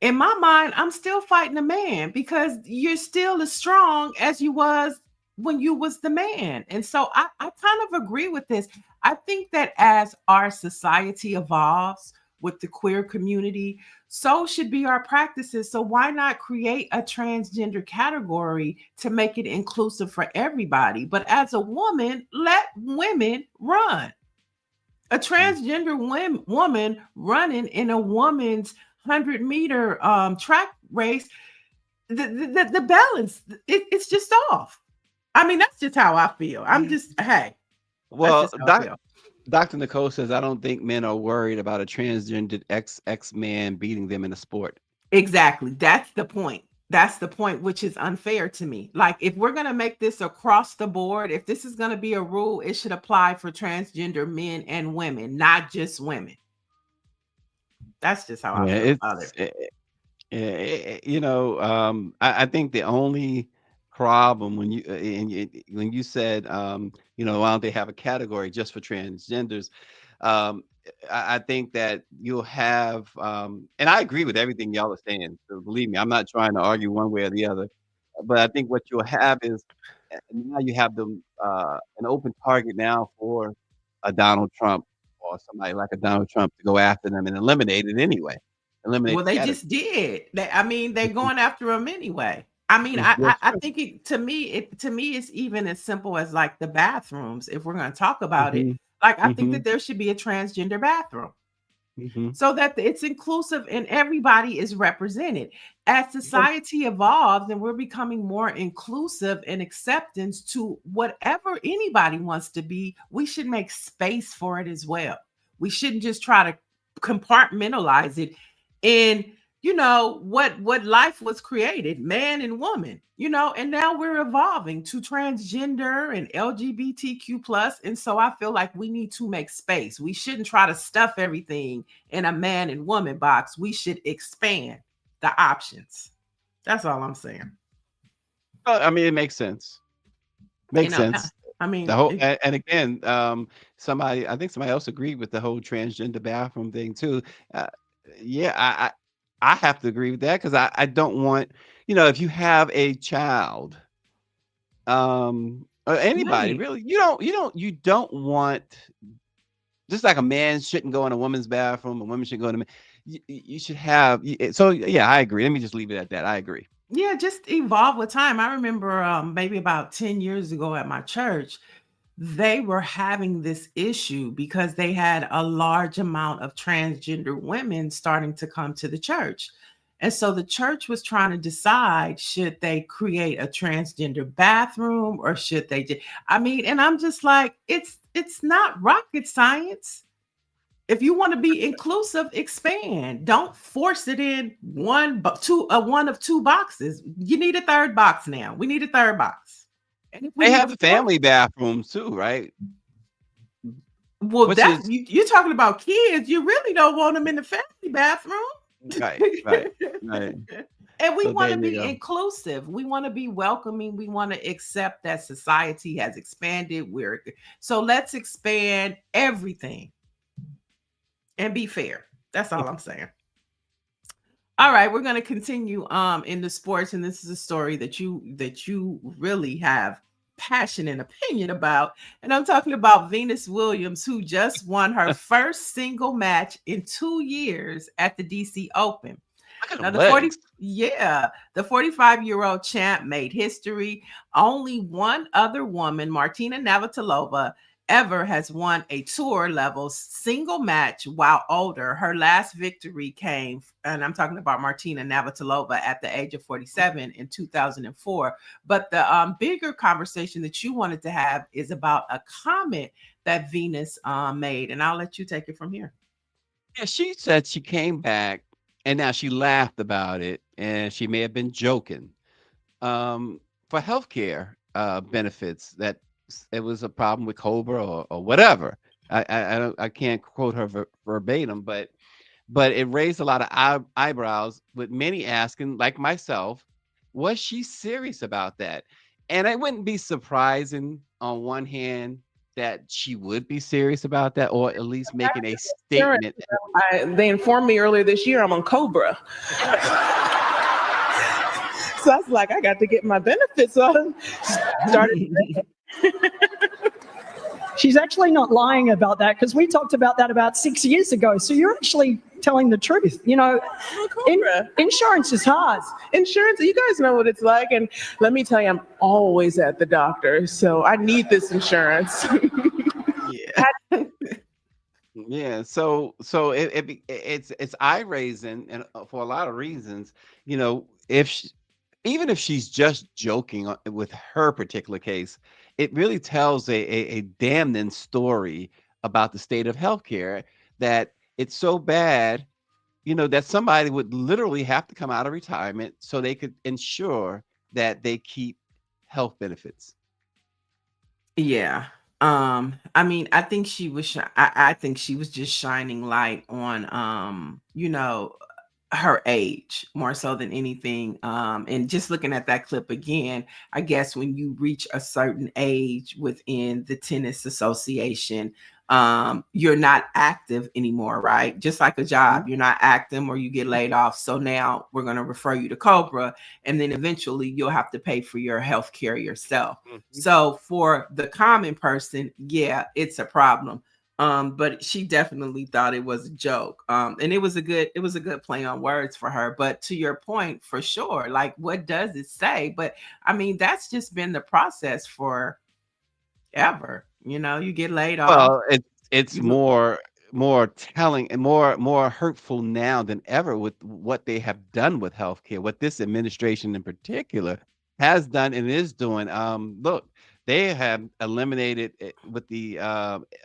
in my mind, I'm still fighting a man because you're still as strong as you was when you was the man. And so I kind of agree with this. I think that as our society evolves with the queer community, so should be our practices. So why not create a transgender category to make it inclusive for everybody? But as a woman, let women run. A transgender woman running in a woman's 100-meter track race, the balance, it's just off. I mean, that's just how I feel. I'm just, hey.
Well, Dr. Nicole says, I don't think men are worried about a transgendered ex man beating them in a sport.
Exactly. That's the point. That's the point, which is unfair to me. Like, if we're going to make this across the board, if this is going to be a rule, it should apply for transgender men and women, not just women. That's just how I feel about
it. I think the only problem when you said, why don't they have a category just for transgenders? I think that you'll have, and I agree with everything y'all are saying. So believe me, I'm not trying to argue one way or the other. But I think what you'll have is now you have an open target now for a Donald Trump or somebody like a Donald Trump to go after them and eliminate it anyway.
Well, they just did. They're going after him anyway. I mean, I think to me, it's even as simple as like the bathrooms. If we're going to talk about it, like I think that there should be a transgender bathroom so that it's inclusive and everybody is represented. As society evolves and we're becoming more inclusive and acceptance to whatever anybody wants to be, we should make space for it as well. We shouldn't just try to compartmentalize it in what life was created, man and woman, and now we're evolving to transgender and LGBTQ plus. And so I feel like we need to make space. We shouldn't try to stuff everything in a man and woman box. We should expand the options. That's all I'm saying.
I mean, it makes sense. Makes sense.
I mean,
the whole, and again, I think somebody else agreed with the whole transgender bathroom thing too. I have to agree with that because I don't want, if you have a child, or anybody really, you don't want, just like a man shouldn't go in a woman's bathroom, a woman should go in you should have. So yeah, I agree. Let me just leave it at that. I agree.
Yeah, just evolve with time. I remember maybe about 10 years ago at my church, they were having this issue because they had a large amount of transgender women starting to come to the church. And so the church was trying to decide, should they create a transgender bathroom or should they just, I mean, and I'm just like, it's not rocket science. If you want to be inclusive, expand. Don't force it in one of two boxes. You need a third box now. We need a third box. And if we
They
need
have
a
the family bathrooms too, right?
well,
Which
that's
is
you're talking about kids. You really don't want them in the family bathroom.
right, right.
And we
So
want
there
to
you
be
go.
inclusive. We want to be welcoming. We want to accept that society has expanded. So let's expand everything and be fair. That's all I'm saying. All right, we're going to continue in the sports, and this is a story that you really have passion and opinion about. And I'm talking about Venus Williams, who just won her first single match in 2 years at the DC Open.
Look at
Now
them
the
legs.
the 45-year-old champ made history. Only one other woman, Martina Navratilova, ever has won a tour level single match while older. Her last victory came, and I'm talking about Martina Navratilova, at the age of 47 in 2004. But the bigger conversation that you wanted to have is about a comment that Venus made, and I'll let you take it from here.
Yeah, she said she came back and now she laughed about it and she may have been joking. For healthcare benefits, that it was a problem with Cobra or whatever. I can't quote her verbatim, but it raised a lot of eyebrows, with many asking, like myself, was she serious about that? And it wouldn't be surprising on one hand that she would be serious about that, or at least making a statement.
They informed me earlier this year I'm on Cobra. So I was like, I got to get my benefits on. Started.
She's actually not lying about that, because we talked about that about 6 years ago. So you're actually telling the truth. You know, insurance is hard.
Insurance, you guys know what it's like. And let me tell you, I'm always at the doctor. So I need this insurance.
Yeah.
Yeah, so it's eye raising, and for a lot of reasons. You know, even if she's just joking with her particular case, it really tells a damning story about the state of healthcare, that it's so bad, you know, that somebody would literally have to come out of retirement so they could ensure that they keep health benefits.
Yeah. I mean, I think she was I think she was just shining light on you know, her age more so than anything. And just looking at that clip again, I guess when you reach a certain age within the tennis association, you're not active anymore, right? Just like a job, you're not active or you get laid off. So now we're going to refer you to Cobra, and then eventually you'll have to pay for your health care yourself. So for the common person, yeah, it's a problem. But she definitely thought it was a joke. And it was a good play on words for her. But to your point, for sure, like, what does it say? But I mean, that's just been the process for ever. You know, you get laid off.
Well, it's more telling and more hurtful now than ever with what they have done with healthcare, what this administration in particular has done and is doing. Look, they have eliminated with the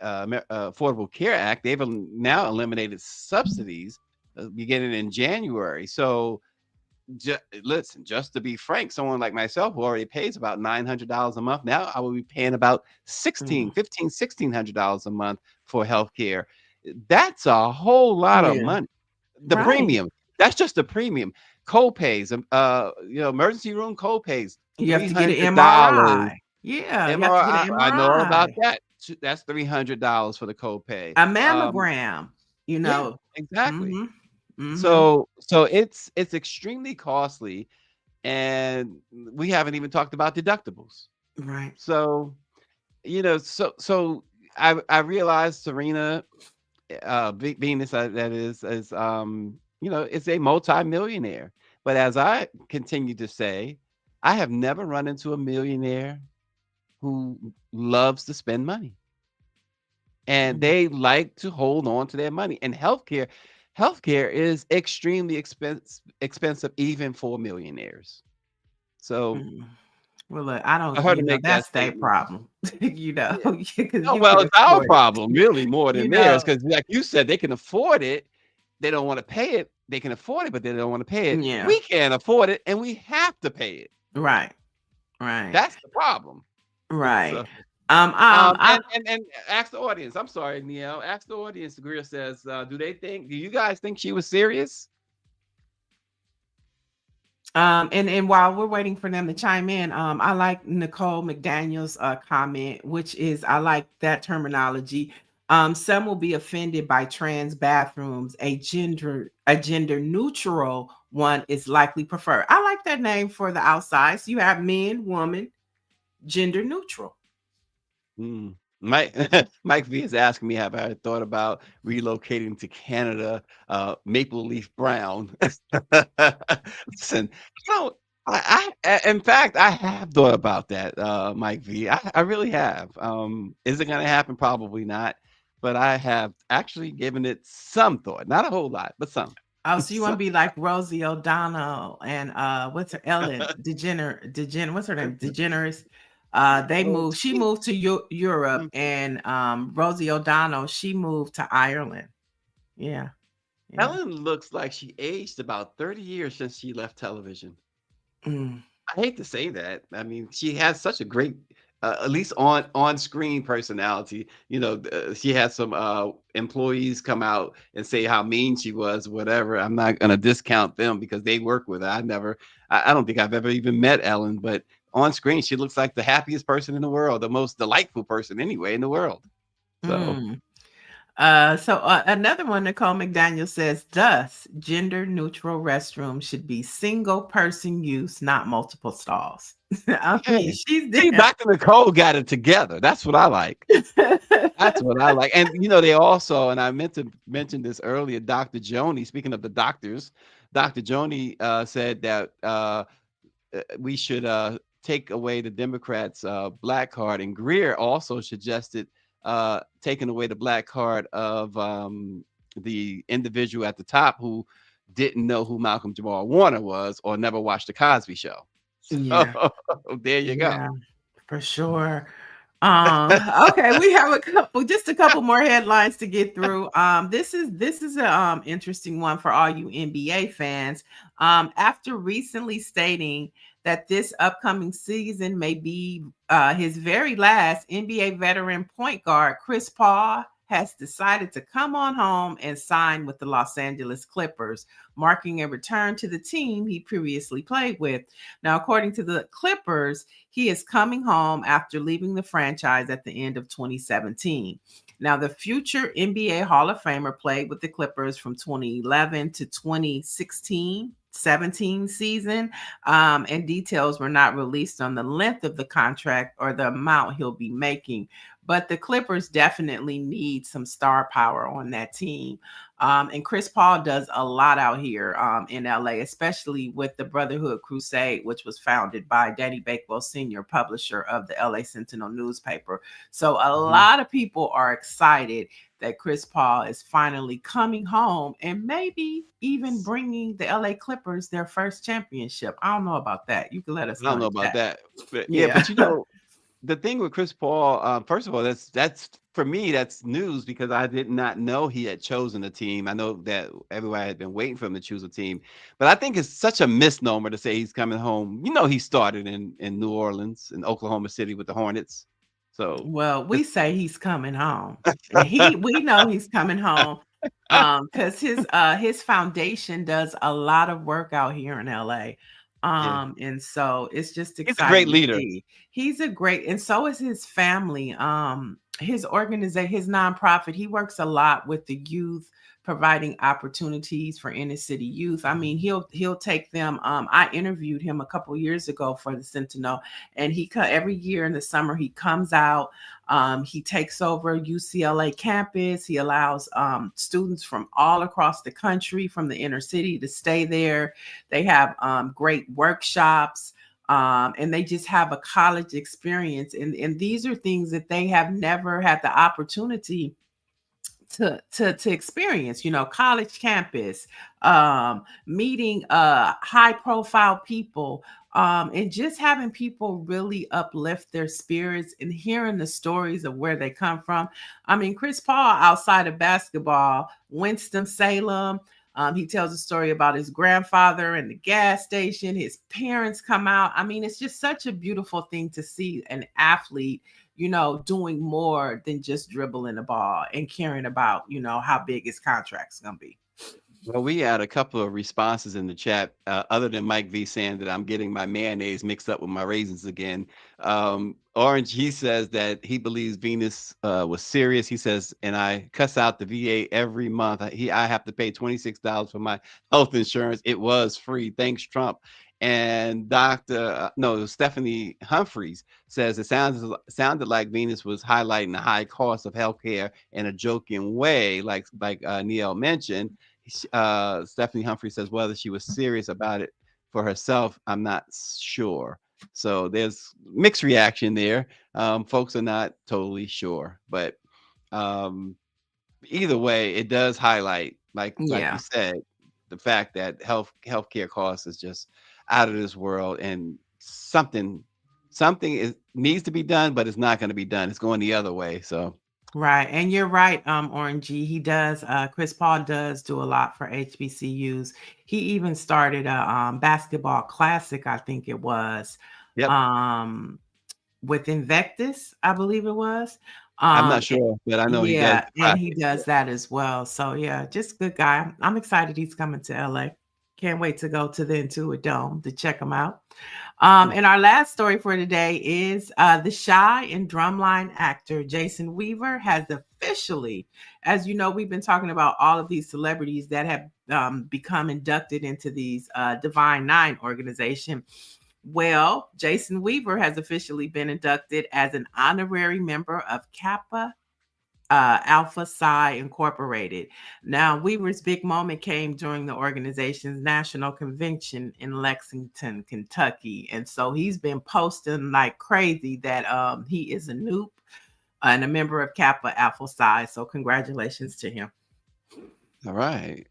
Affordable Care Act. They've now eliminated subsidies beginning in January. So listen, just to be frank, someone like myself who already pays about $900 a month, now I will be paying about $1,600 a month for healthcare. That's a whole lot of money. The premium, that's just the premium. Co-pays, you know, emergency room co-pays.
You have to get an MRI. Yeah,
MRI, I know about that. That's $300 for the copay.
A mammogram, you know.
Yeah, exactly. So it's extremely costly, and we haven't even talked about deductibles.
Right.
So, you know, so I realized Serena Venus, that is you know, is a multi-millionaire. But as I continue to say, I have never run into a millionaire who loves to spend money, and they like to hold on to their money. And healthcare, healthcare is extremely expensive even for millionaires. So
Mm. Well, look, I
for
don't,
her to make that
that's their
statement.
problem,
Yeah.
because
Oh,
you
well,
can
it's our
afford
problem,
it.
really, more than
You
theirs,
know,
because like you said, they can afford it. They don't want to pay it. They can afford it, but they don't want to pay it.
yeah,
We can't afford it, and we have to pay it.
right, right,
That's the problem.
right.
So,
I
and ask the audience. I'm sorry, Neil. Ask the audience. Greer says, do you guys think she was serious?
and while we're waiting for them to chime in, I like Nicole McDaniel's comment, which is I like that terminology. Some will be offended by trans bathrooms. A gender neutral one is likely preferred. I like that name for the outside. So you have men, woman, gender neutral.
Mm. Mike Mike V is asking me, have I thought about relocating to Canada, maple leaf brown? Listen, so in fact, I have thought about that, Mike V. I really have. Is it going to happen? Probably not. But I have actually given it some thought, not a whole lot, but some.
Oh, so you want to
Some.
be like Rosie O'Donnell and what's her Ellen what's her name? DeGeneres.
Well,
She moved to Europe,
mm,
and Rosie O'Donnell, she moved to Ireland. Yeah. Yeah.
Ellen looks like she aged about 30 years since she left television.
Mm.
I hate to say that. I mean, she has such a great, at least on screen personality. She had some employees come out and say how mean she was, whatever. I'm not gonna discount them because they work with her. I don't think I've ever even met Ellen, but on screen she looks like the happiest person in the world, the most delightful person anyway in the world. So
Mm. Another one, Nicole McDaniel says, thus, gender neutral restrooms should be single person use, not multiple stalls. I mean,
hey,
she's
see,
there.
Dr. Nicole got it together. That's what I like. That's what I like. And they also, and I meant to mention this earlier, Dr. Joni, speaking of the doctors, Dr. Joni said that we should take away the Democrats' black card. And Greer also suggested taking away the black card of the individual at the top who didn't know who Malcolm Jamal Warner was or never watched the Cosby Show. So
Yeah.
there you go.
Yeah, for sure. Okay, we have just a couple more headlines to get through. This is a interesting one for all you NBA fans. After recently stating that this upcoming season may be his very last, NBA veteran point guard Chris Paul has decided to come on home and sign with the Los Angeles Clippers, marking a return to the team he previously played with. Now, according to the Clippers, he is coming home after leaving the franchise at the end of 2017. Now, the future NBA Hall of Famer played with the Clippers from 2011 to 2016-17 season, and details were not released on the length of the contract or the amount he'll be making. But the Clippers definitely need some star power on that team. And Chris Paul does a lot out here in LA, especially with the Brotherhood Crusade, which was founded by Danny Bakewell Sr., publisher of the LA Sentinel newspaper. So a lot of people are excited that Chris Paul is finally coming home and maybe even bringing the LA Clippers their first championship. I don't know about that. You can let us know.
I don't know about that. But
Yeah.
but the thing with Chris Paul, first of all, that's for me, that's news because I did not know he had chosen a team. I know that everybody had been waiting for him to choose a team, but I think it's such a misnomer to say he's coming home. He started in New Orleans and Oklahoma City with the Hornets. So
Well, we say he's coming home. We know he's coming home because his foundation does a lot of work out here in LA.
yeah,
And so it's just
he's a
exciting
great
to
leader.
see. He's a great, and so is his family. His organization, his nonprofit, he works a lot with the youth, providing opportunities for inner city youth. I mean, he'll take them. I interviewed him a couple years ago for the Sentinel, and every year in the summer he comes out. He takes over UCLA campus. He allows students from all across the country, from the inner city, to stay there. They have great workshops. And they just have a college experience. And these are things that they have never had the opportunity to experience, college campus, meeting high profile people, and just having people really uplift their spirits and hearing the stories of where they come from. I mean, Chris Paul, outside of basketball, Winston-Salem. He tells a story about his grandfather and the gas station. His parents come out. I mean, it's just such a beautiful thing to see an athlete, doing more than just dribbling the ball and caring about, how big his contract's going to be.
Well, we had a couple of responses in the chat, other than Mike V saying that I'm getting my mayonnaise mixed up with my raisins again. Orange, he says that he believes Venus was serious. He says, and I cuss out the VA every month. I have to pay $26 for my health insurance. It was free. Thanks, Trump. And Stephanie Humphreys says it sounded like Venus was highlighting the high cost of healthcare in a joking way, like Neil mentioned. Stephanie Humphrey says whether she was serious about it for herself, I'm not sure. So there's mixed reaction there. Folks are not totally sure, but either way, it does highlight, like you said, the fact that healthcare costs is just out of this world, and something needs to be done, but it's not going to be done. It's going the other way. So.
Right. And you're right, Orangey. He does, Chris Paul does do a lot for HBCUs. He even started a basketball classic, I think it was,
Yep.
With Invictus, I believe it was.
I'm not sure, but I know he does.
And he does that as well. So yeah, just good guy. I'm excited he's coming to LA. Can't wait to go to the Intuit Dome to check him out. And our last story for today is the shy and drumline actor Jason Weaver has officially, as you know, we've been talking about all of these celebrities that have become inducted into these Divine Nine organization. Well, Jason Weaver has officially been inducted as an honorary member of Kappa Alpha Psi Incorporated. Now, Weaver's big moment came during the organization's national convention in Lexington, Kentucky. And so he's been posting like crazy that he is a Noop and a member of Kappa Alpha Psi. So congratulations to him.
All right.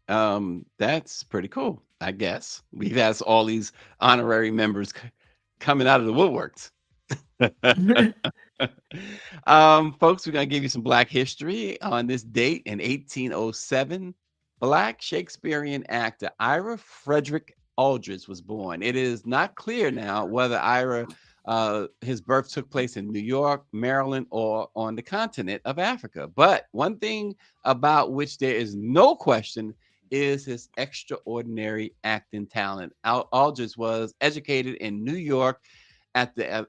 That's pretty cool, I guess. We've had all these honorary members coming out of the woodworks. Folks, we're going to give you some Black history. On this date in 1807, Black Shakespearean actor Ira Frederick Aldrich was born. It is not clear now whether Ira, his birth took place in New York, Maryland, or on the continent of Africa. But one thing about which there is no question is his extraordinary acting talent. Aldrich was educated in New York at the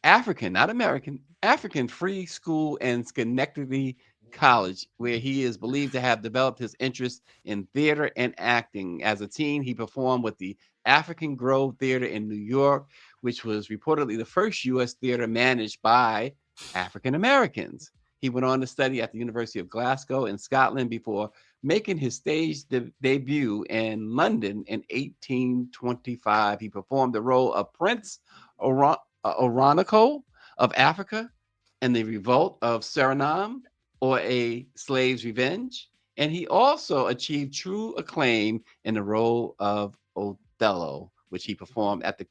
African, not American, African Free School and Schenectady College, where he is believed to have developed his interest in theater and acting. As a teen, he performed with the African Grove Theater in New York, which was reportedly the first U.S. theater managed by African Americans. He went on to study at the University of Glasgow in Scotland before making his stage debut in London in 1825. He performed the role of Prince Oronoco of Africa in The Revolt of Suriname, or A Slave's Revenge. And he also achieved true acclaim in the role of Othello, which he performed at the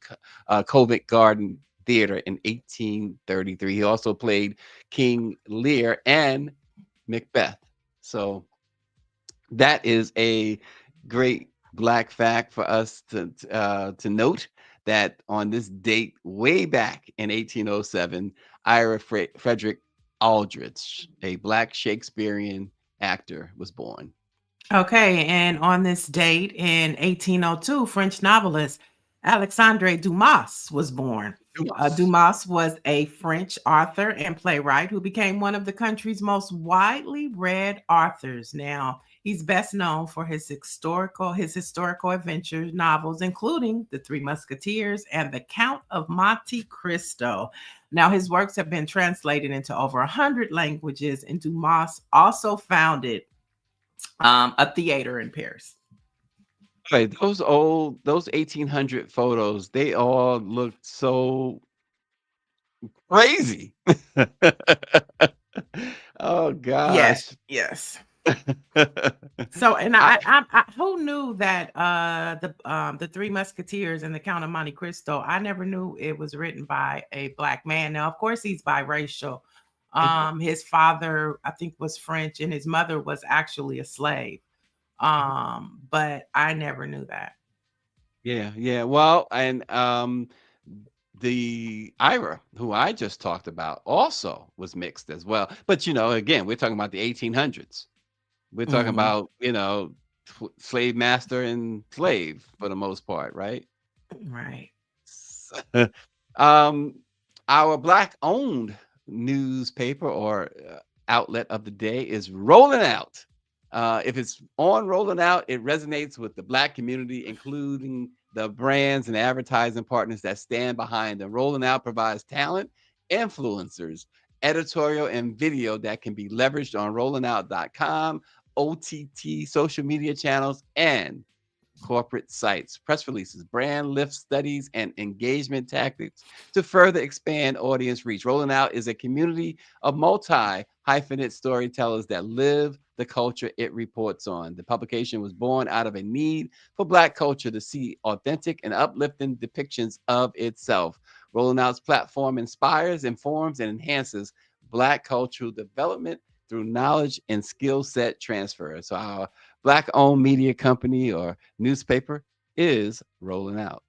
Covent Garden Theater in 1833. He also played King Lear and Macbeth. So that is a great Black fact for us to note, that on this date way back in 1807, Ira Frederick Aldrich, a Black Shakespearean actor, was born.
Okay, and on this date in 1802, French novelist Alexandre Dumas was born. Dumas was a French author and playwright who became one of the country's most widely read authors. Now, he's best known for his historical adventure novels, including The Three Musketeers and The Count of Monte Cristo. Now, his works have been translated into over 100 languages, and Dumas also founded a theater in Paris.
Right, those 1800 photos, they all looked so crazy. Oh
Yes,
gosh.
yes. So, and I who knew that the Three Musketeers and the Count of Monte Cristo? I never knew it was written by a black man. Now, of course, he's biracial. His father, I think, was French, and his mother was actually a slave. But I never knew that.
Yeah, yeah. Well, and the Ira, who I just talked about, also was mixed as well. But again, we're talking about the 1800s. We're talking
Mhm.
about, slave master and slave for the most part, right?
Right.
um, our black-owned newspaper or outlet of the day is Rolling Out. If it's on Rolling Out, it resonates with the black community, including the brands and advertising partners that stand behind them. Rolling Out provides talent, influencers, editorial, and video that can be leveraged on rollingout.com, OTT social media channels, and corporate sites, press releases, brand lift studies, and engagement tactics to further expand audience reach. Rolling Out is a community of multi-hyphenate storytellers that live the culture it reports on. The publication was born out of a need for Black culture to see authentic and uplifting depictions of itself. Rolling Out's platform inspires, informs, and enhances Black cultural development through knowledge and skill set transfer. So our Black-owned media company or newspaper is Rolling Out.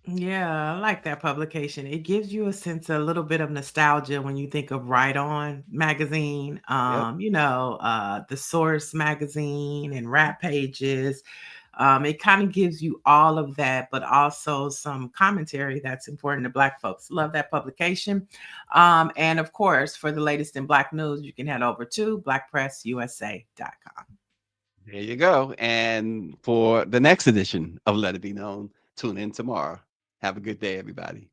Yeah, I like that publication. It gives you a sense, a little bit of nostalgia when you think of Right On magazine,
Yep.
The Source magazine and Rap Pages. It kind of gives you all of that, but also some commentary that's important to Black folks. Love that publication. And of course, for the latest in Black news, you can head over to blackpressusa.com.
There you go. And for the next edition of Let It Be Known, tune in tomorrow. Have a good day, everybody.